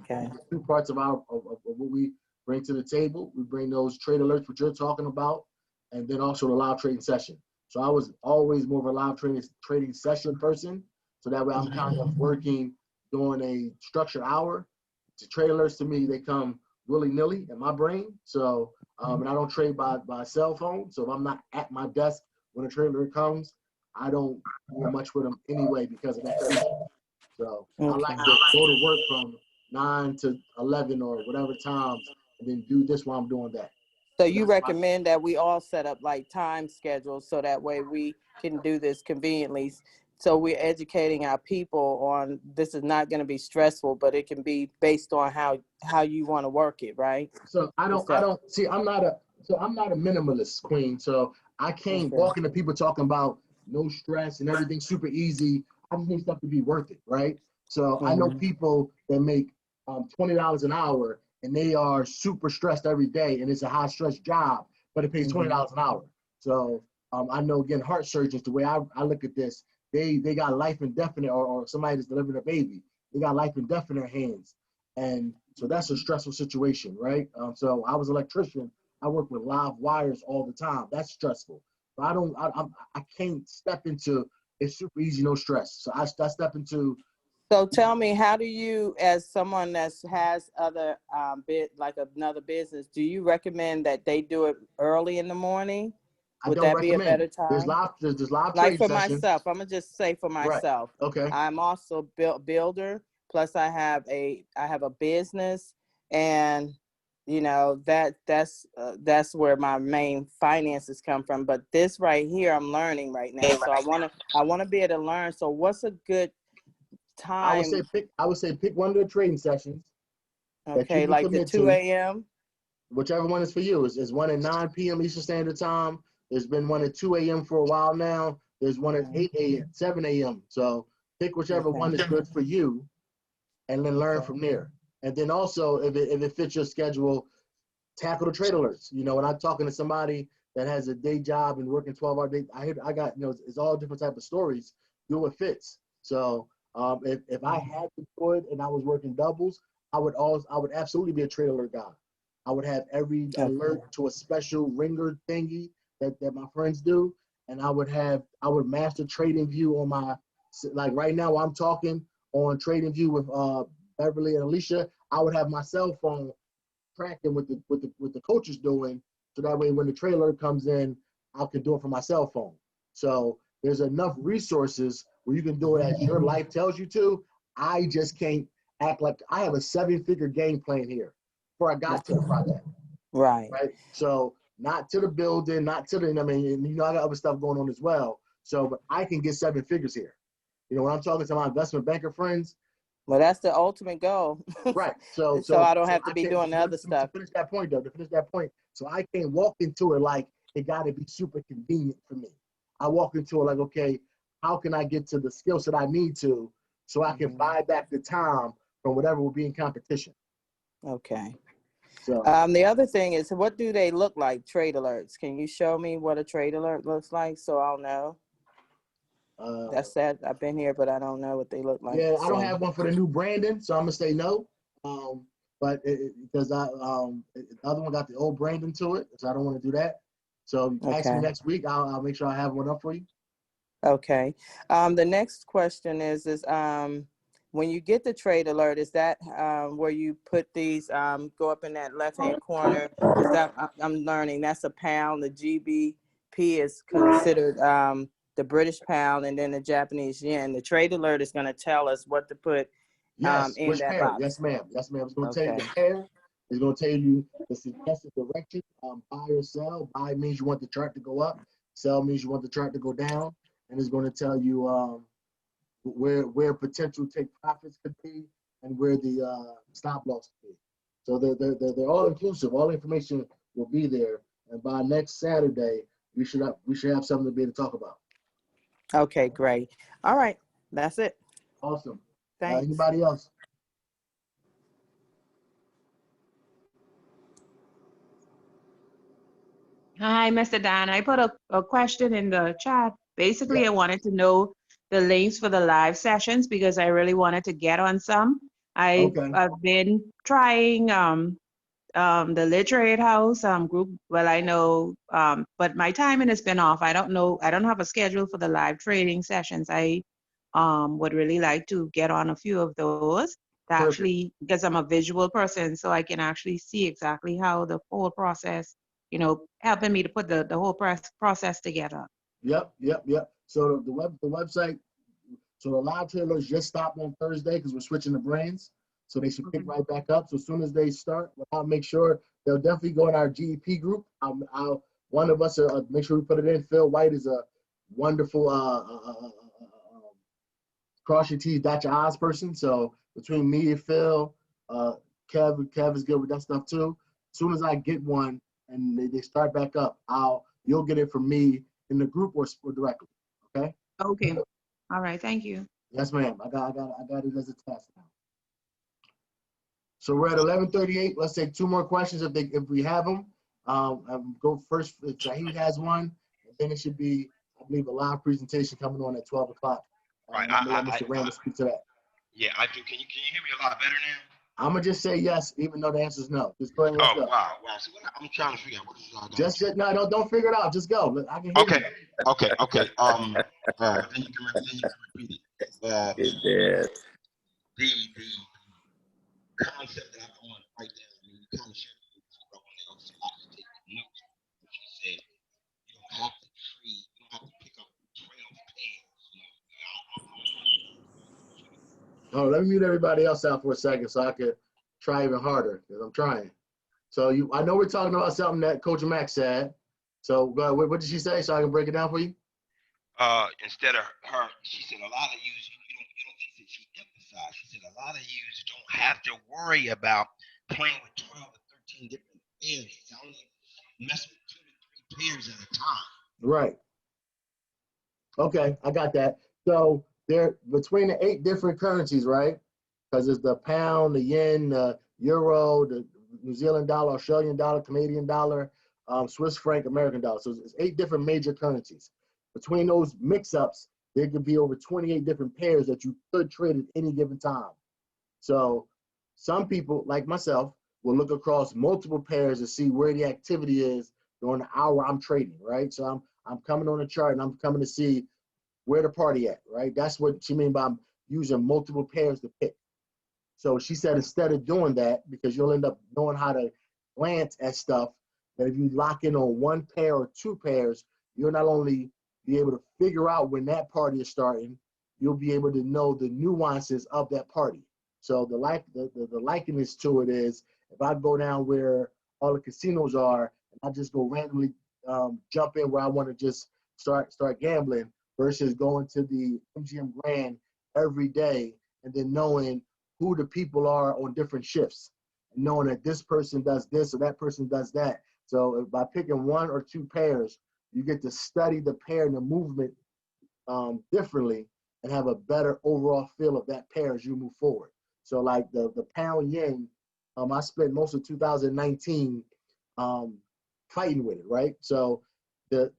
parts of what we bring to the table. We bring those trade alerts, which you're talking about, and then also the live trading session. So I was always more of a live trading session person. So that way I'm kind of working during a structured hour. The trade alerts to me, they come willy-nilly in my brain. So, and I don't trade by cell phone. So if I'm not at my desk when a trade alert comes, I don't do much with them anyway because of that feature. So I like to go to work from 9 to 11 or whatever times and then do this while I'm doing that. So you recommend that we all set up like time schedules so that way we can do this conveniently. So we're educating our people on this is not going to be stressful, but it can be based on how you want to work it, right? So I'm not a minimalist, Queen. So I can't walk into people talking about no stress and everything super easy. I just need stuff to be worth it, right? So I know people that make $20 an hour and they are super stressed every day and it's a high stress job, but it pays $20 an hour. So I know, again, heart surgeons, the way I look at this, they got life and death in it, or somebody that's delivering a baby, they got life and death in their hands. And so that's a stressful situation, right? So I was an electrician. I work with live wires all the time. That's stressful. But I can't step into it's super easy, no stress. So I step into. So tell me, how do you, as someone that has other like another business, do you recommend that they do it early in the morning? Would that be a better time? There's live like for sessions. myself, I'm gonna just say for myself. Right. Okay. I'm also builder. Plus, I have a business, and that's where my main finances come from. But this right here, I'm learning right now, so I wanna be able to learn. So what's a good time? I would say pick one of the trading sessions. Okay, like the 2 a.m. Whichever one is for you. Is one at 9 p.m. Eastern Standard Time. There's been one at 2 a.m. for a while now. There's one at 8 a.m., 7 a.m. So pick whichever one is good for you and then learn from there. And then also, if it fits your schedule, tackle the trade alerts. When I'm talking to somebody that has a day job and working 12-hour days, I got, it's all different type of stories. Do what fits. So If I had to do it and I was working doubles, I would absolutely be a trade alert guy. I would have every alert to a special ringer thingy that my friends do, and I would master TradingView on my, like right now I'm talking on TradingView with Beverly and Alicia. I would have my cell phone tracking what the coach is doing, so that way when the trade alert comes in, I can do it from my cell phone. So there's enough resources where you can do it as your life tells you to. I just can't act like I have a 7-figure game plan here before I got to the project. Right. So not to the building, not to the, I mean, I got other stuff going on as well. So, but I can get 7 figures here. When I'm talking to my investment banker friends. Well, that's the ultimate goal. Right. So I don't have to be doing the other stuff. To finish that point, so I can't walk into it like it got to be super convenient for me. I walk into it like, okay, how can I get to the skill set I need to, so I can buy back the time from whatever will be in competition. Okay. So the other thing is, what do they look like, trade alerts? Can you show me what a trade alert looks like so I'll know? That's that. I've been here, but I don't know what they look like. Yeah, I don't have one for the new branding, so I'm gonna say no. But because the other one got the old branding to it, so I don't want to do that. So ask me next week. I'll make sure I have one up for you. Okay. The next question is when you get the trade alert, is that where you put these, go up in that left-hand corner? Is that, I'm learning, that's a pound. The GBP is considered the British pound, and then the Japanese yen. The trade alert is going to tell us what to put in which that pair? box. Yes, ma'am. It's going to tell you the pair. It's going to tell you the suggested direction, buy or sell. Buy means you want the chart to go up. Sell means you want the chart to go down. And it's going to tell you where potential take profits could be and where the stop loss could be. So they're all inclusive. All information will be there. And by next Saturday, we should have something to be able to talk about. Okay, great. All right, that's it. Awesome. Thanks. Anybody else? Hi, Mr. Don. I put a question in the chat. Basically, I wanted to know the links for the live sessions because I really wanted to get on some. I've been trying the Literate House group. Well, I know, but my timing has been off. I don't know. I don't have a schedule for the live trading sessions. I would really like to get on a few of those to actually, because I'm a visual person, so I can actually see exactly how the whole process, helping me to put the whole process together. Yep. So the website, so the live trailers just stopped on Thursday because we're switching the brands. So they should pick right back up. So as soon as they start, I'll make sure they'll definitely go in our GEP group. One of us will make sure we put it in. Phil White is a wonderful cross your T's, dot your I's person. So between me and Phil, Kev is good with that stuff too. As soon as I get one and they start back up, you'll get it from me in the group or directly. Okay. Okay. All right. Thank you. Yes, ma'am. I got it as a task now. So we're at 11:38. Let's take 2 more questions if we have them. Go first. If Shahid has one, and then it should be, I believe, a live presentation coming on at 12 o'clock. Right. I'm gonna let Mr. Randall speak to that. Yeah, I do. Can you hear me a lot better now? I'm gonna just say yes, even though the answer is no. Just go ahead and let's go. Wow. So I'm trying to figure out what this is all Just no, don't figure it out. Just go. I can hear you. Okay. Then you can repeat it. The concept that I want right there, you kind of shared with me when they also like to take notes. She said you don't have to trade, you don't have to pick up 12 pairs. Oh, let me mute everybody else out for a second so I could try even harder because I'm trying. So I know we're talking about something that Coach Max said. So what did she say so I can break it down for you? Instead of her, she said a lot of you don't. She emphasized. She said a lot of you don't have to worry about playing with 12 or 13 different pairs. You only mess with 2 to 3 pairs at a time. Right. Okay, I got that. So they're between the 8 different currencies, right? Because it's the pound, the yen, the euro, the New Zealand dollar, Australian dollar, Canadian dollar, Swiss franc, American dollar. So it's 8 different major currencies. Between those mix-ups, there could be over 28 different pairs that you could trade at any given time. So some people, like myself, will look across multiple pairs to see where the activity is during the hour I'm trading, right? So I'm coming on the chart and I'm coming to see where the party at, right? That's what she mean by using multiple pairs to pick. So she said instead of doing that, because you'll end up knowing how to glance at stuff, that if you lock in on one pair or two pairs, you'll not only be able to figure out when that party is starting, you'll be able to know the nuances of that party. So the likeness to it is, if I go down where all the casinos are, and I just go randomly jump in where I want to just start gambling, versus going to the MGM Grand every day and then knowing who the people are on different shifts, and knowing that this person does this or that person does that. So by picking one or two pairs, you get to study the pair and the movement differently and have a better overall feel of that pair as you move forward. So like the pound yen, I spent most of 2019 fighting with it, right? So the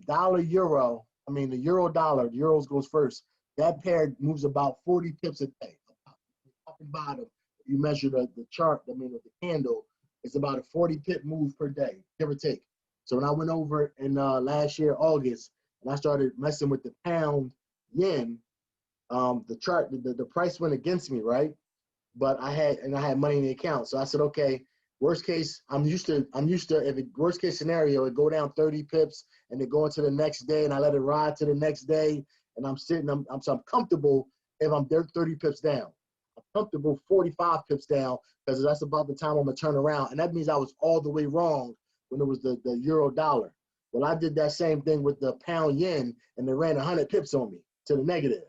dollar euro, I mean the euro dollar, the euros goes first. That pair moves about 40 pips a day, top and bottom. You measure the chart, I mean the candle, it's about a 40 pip move per day, give or take. So when I went over in last year, August, and I started messing with the pound yen, the chart, the price went against me, right? But I had money in the account. So I said, okay, worst case, I'm used to if it worst case scenario, it go down 30 pips and it go into the next day and I let it ride to the next day and I'm sitting, I'm comfortable if I'm there 30 pips down. I'm comfortable 45 pips down because that's about the time I'm gonna turn around. And that means I was all the way wrong when it was the euro dollar. Well, I did that same thing with the pound yen and they ran 100 pips on me to the negative.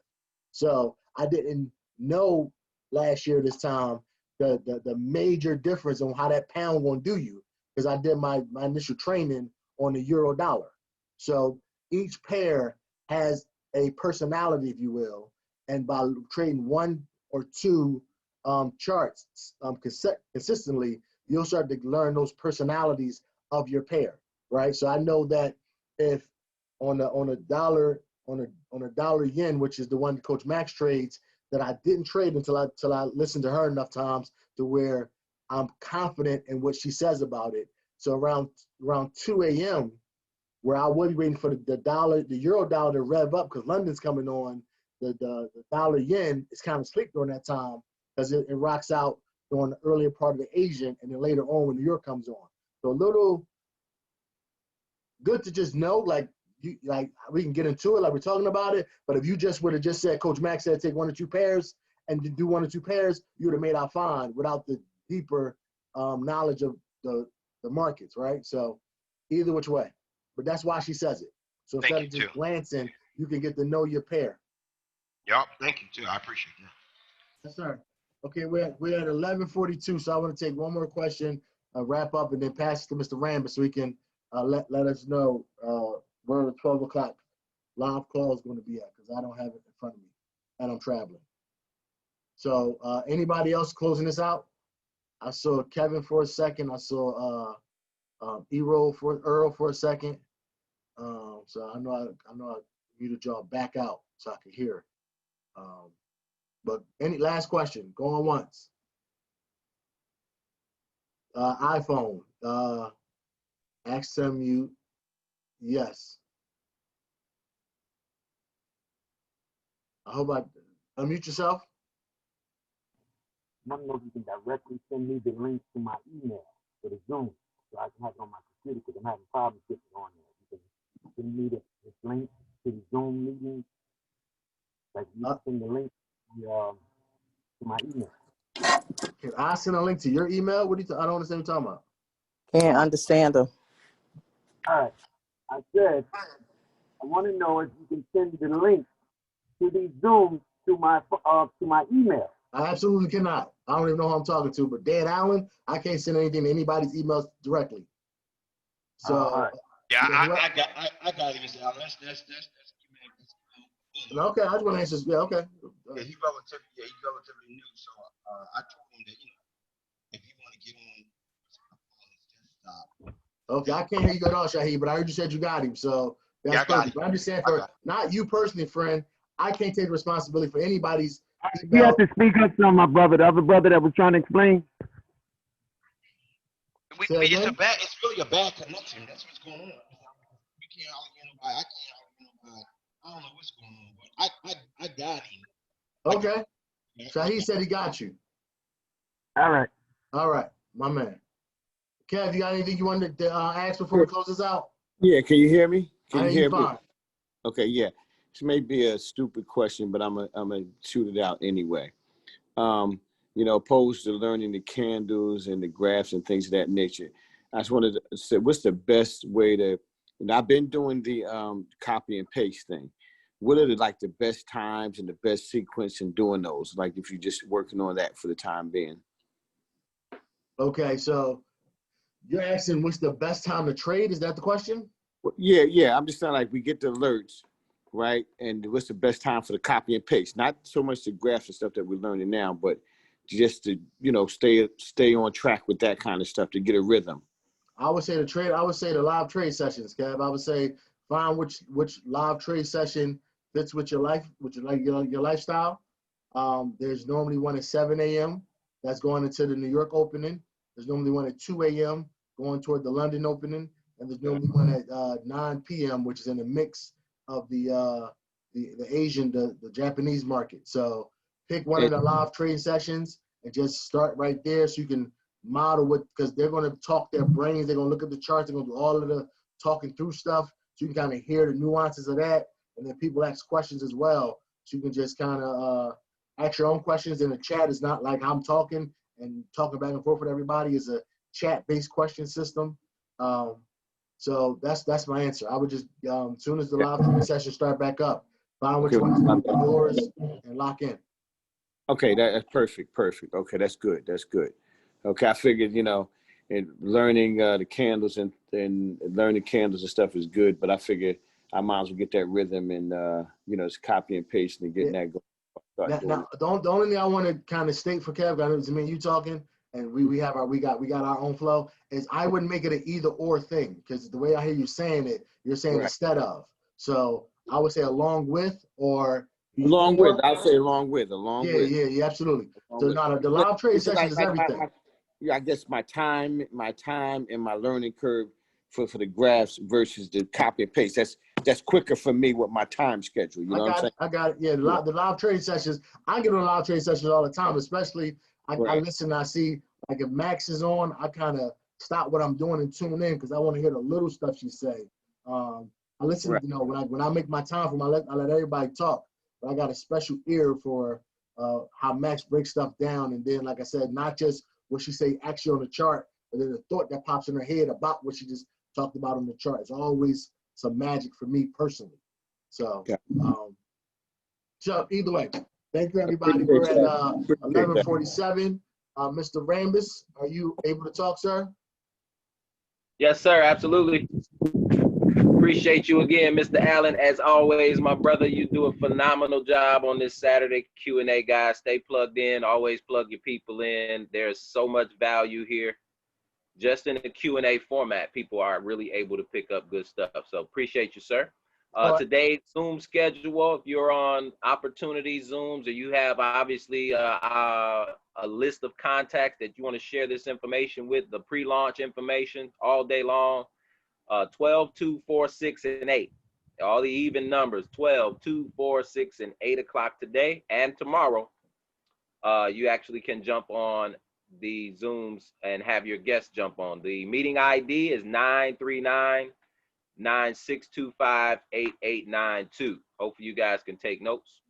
So I didn't know last year this time the major difference on how that pound gonna do you, because I did my initial training on the euro dollar. So each pair has a personality, if you will, and by trading one or two charts consistently, you'll start to learn those personalities of your pair, right? So I know that if on a dollar yen, which is the one Coach Max trades, that I didn't trade until I listened to her enough times to where I'm confident in what she says about it. So around 2 a.m., where I was waiting for the euro dollar to rev up because London's coming on, the dollar yen is kind of sleep during that time because it rocks out during the earlier part of the Asian and then later on when the euro comes on. So a little good to just know, like we can get into it, like we're talking about it. But if you just would have just said, Coach Max said, take one or two pairs and do one or two pairs, you would have made out fine without the deeper knowledge of the markets, right? So either which way. But that's why she says it. So instead of just glancing, you can get to know your pair. Yep, thank you too. I appreciate that. Yes, sir. Okay, we're at 11:42, so I want to take one more question, wrap up, and then pass it to Mr. Rambert so he can let us know where the 12 o'clock live call is going to be at, because I don't have it in front of me, and I'm traveling. So anybody else closing this out? I saw Kevin for a second. I saw Earl for a second. So I know I muted y'all back out so I could hear. But any last question? Going once. iPhone. Ask them mute. Yes. I hope I unmute yourself. I don't know if you can directly send me the link to my email for the Zoom so I can have it on my computer because I'm having problems getting it on there. You can send me this link to the Zoom meeting. Like you can send the link to my email. Can I send a link to your email? What do you? I don't understand what you're talking about. Can't understand them. All right. I said I want to know if you can send the link to these Zooms to my email. I absolutely cannot. I don't even know who I'm talking to, but Dan Allen, I can't send anything to anybody's emails directly. So right. Yeah, I got it, Mr. Allen. That's okay, I just want to answer. Yeah, okay. Yeah, he's relatively new, so I told him that if you want to get on his desktop. Okay, I can't hear you at all, Shaheed, but I heard you said you got him. So That's Yeah, I got perfect. it. But I'm just saying I for got not you personally, friend, I can't take responsibility for anybody's You have email. to speak up to my brother, the other brother that was trying to explain. Say It's again? it's really a bad connection. That's what's going on. You can't hardly hear nobody. I can't hardly hear nobody. I don't know what's going on, but I got him. Okay. Yeah, So he said he got you. All right. All right, my man. Kev, you got anything you wanted to ask before we close this out? Yeah, can you hear me? Can I you hear hear you me? fine. Okay, yeah. This may be a stupid question, but I'm gonna shoot it out anyway. Opposed to learning the candles and the graphs and things of that nature, I just wanted to say, what's the best way to? And I've been doing the copy and paste thing. What are the best times and the best sequence in doing those? Like if you're just working on that for the time being. Okay, so you're asking what's the best time to trade? Is that the question? Well, yeah. I'm just saying we get the alerts, right? And what's the best time for the copy and paste? Not so much the graphs and stuff that we're learning now, but just to stay on track with that kind of stuff to get a rhythm. I would say the live trade sessions, Kev. I would say find which live trade session fits with your life, your lifestyle. There's normally one at 7 a.m. that's going into the New York opening. There's normally one at 2 a.m. going toward the London opening, and there's normally one at 9 p.m. which is in the mix of the Asian, the Japanese market. So pick one of the live trading sessions and just start right there so you can model because they're going to talk their brains. They're going to look at the charts. They're going to do all of the talking through stuff so you can kind of hear the nuances of that. And then people ask questions as well. So you can just kind of ask your own questions in the chat. It's not like I'm talking and talking back and forth with everybody. It's a chat-based question system. So that's my answer. I would just, as soon as the live trading session start back up, find which one is going to be yours and lock in. Okay, that's perfect. Okay, that's good. Okay, I figured, and learning the candles and learning candles and stuff is good, but I figured I might as well get that rhythm and it's copy and paste and getting that going. Now, the only thing I want to kind of state for Kev, I know it's me and you talking, and we got our own flow. Is I wouldn't make it an either or thing because the way I hear you saying it, you're saying Right. instead of. So I would say along with or before. Along with, I'll say along with. Yeah, absolutely. So now the live trade session is everything. I guess my time and my learning curve for the graphs versus the copy and paste. That's quicker for me with my time schedule. You know what I'm saying? I got it. Yeah, the live trade sessions. I get on live trade sessions all the time, especially I listen. I see like if Max is on, I kind of stop what I'm doing and tune in because I want to hear the little stuff she say. I listen. Right. When I make my time for I let everybody talk. But I got a special ear for how Max breaks stuff down, and then like I said, not just what she say actually on the chart, but then the thought that pops in her head about what she just talked about on the chart. It's always some magic for me personally. So, so either way, thank you everybody. We're at 11:47. Mr. Rambus, are you able to talk, sir? Yes, sir. Absolutely. Appreciate you again, Mr. Allen. As always, my brother, you do a phenomenal job on this Saturday Q&A, guys. Stay plugged in. Always plug your people in. There's so much value here. Just in the Q&A format, people are really able to pick up good stuff. So appreciate you, sir. Today's Zoom schedule, if you're on Opportunity Zooms or you have obviously a list of contacts that you want to share this information with, the pre-launch information all day long, 12, 2, 4, 6, and 8. All the even numbers, 12, 2, 4, 6, and 8 o'clock today and tomorrow. You actually can jump on the Zooms and have your guests jump on. The meeting ID is 939-9625-8892. Hopefully you guys can take notes.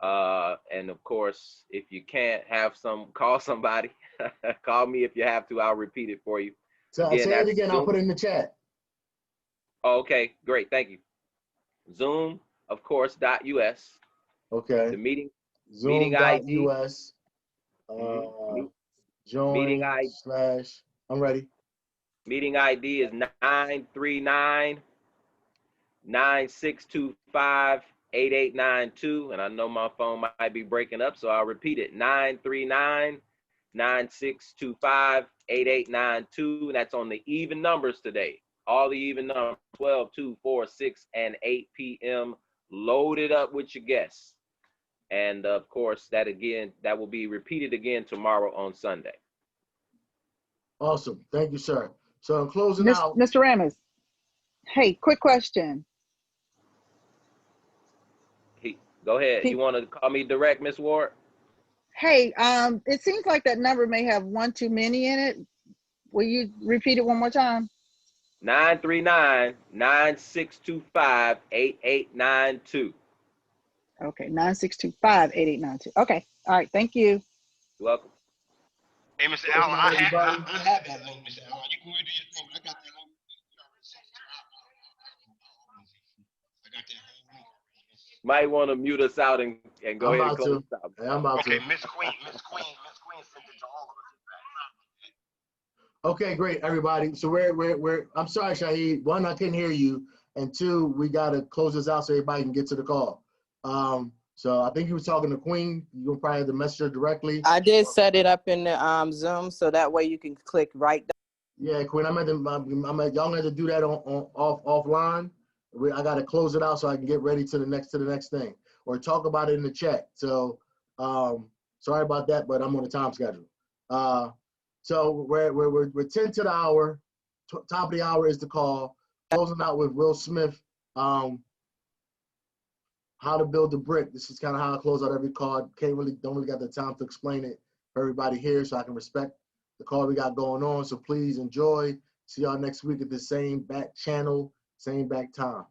And of course, if you can't call somebody, call me if you have to, I'll repeat it for you. So say it again, I'll put it in the chat. Oh, okay, great, thank you. Zoom, of course, .us. Okay. The meeting ID. Zoom.us. Join meeting ID / I'm ready. Meeting ID is 939-9625-8892. And I know my phone might be breaking up, so I'll repeat it. 939-9625-8892. That's on the even numbers today. all the even numbers, 12, 2, 4, 6, and 8 p.m. Load it up with your guests. And of course, that will be repeated again tomorrow on Sunday. Awesome. Thank you, sir. So in closing out. Mr. Ramos, hey, quick question. Go ahead. You want to call me direct, Miss Ward? Hey, it seems like that number may have one too many in it. Will you repeat it one more time? 939-9625-8892. Okay, 9625-8892. Okay, all right, thank you. You're welcome. Hey, Mr. Allen, I have that link, Mr. Allen. You can go ahead and do your thing. I got that link. I got that whole link. Might want to mute us out and go ahead and close this out. Yeah, I'm about to. Okay, Miss Queen sent it to all of us. Okay, great, everybody. So I'm sorry, Shahid. One, I couldn't hear you, and two, we gotta close this out so everybody can get to the call. So I think you were talking to Queen. You can probably have the messenger directly. I did set it up in the Zoom, so that way you can click right down. Yeah, Queen. y'all have to do that offline. I gotta close it out so I can get ready to the next thing, or talk about it in the chat. So sorry about that, but I'm on a time schedule. So we're 10 to the hour. Top of the hour is the call. Closing out with Will Smith. How to build the brick. This is kind of how I close out every call. Don't really got the time to explain it for everybody here, so I can respect the call we got going on. So please enjoy. See y'all next week at the same back channel, same back time.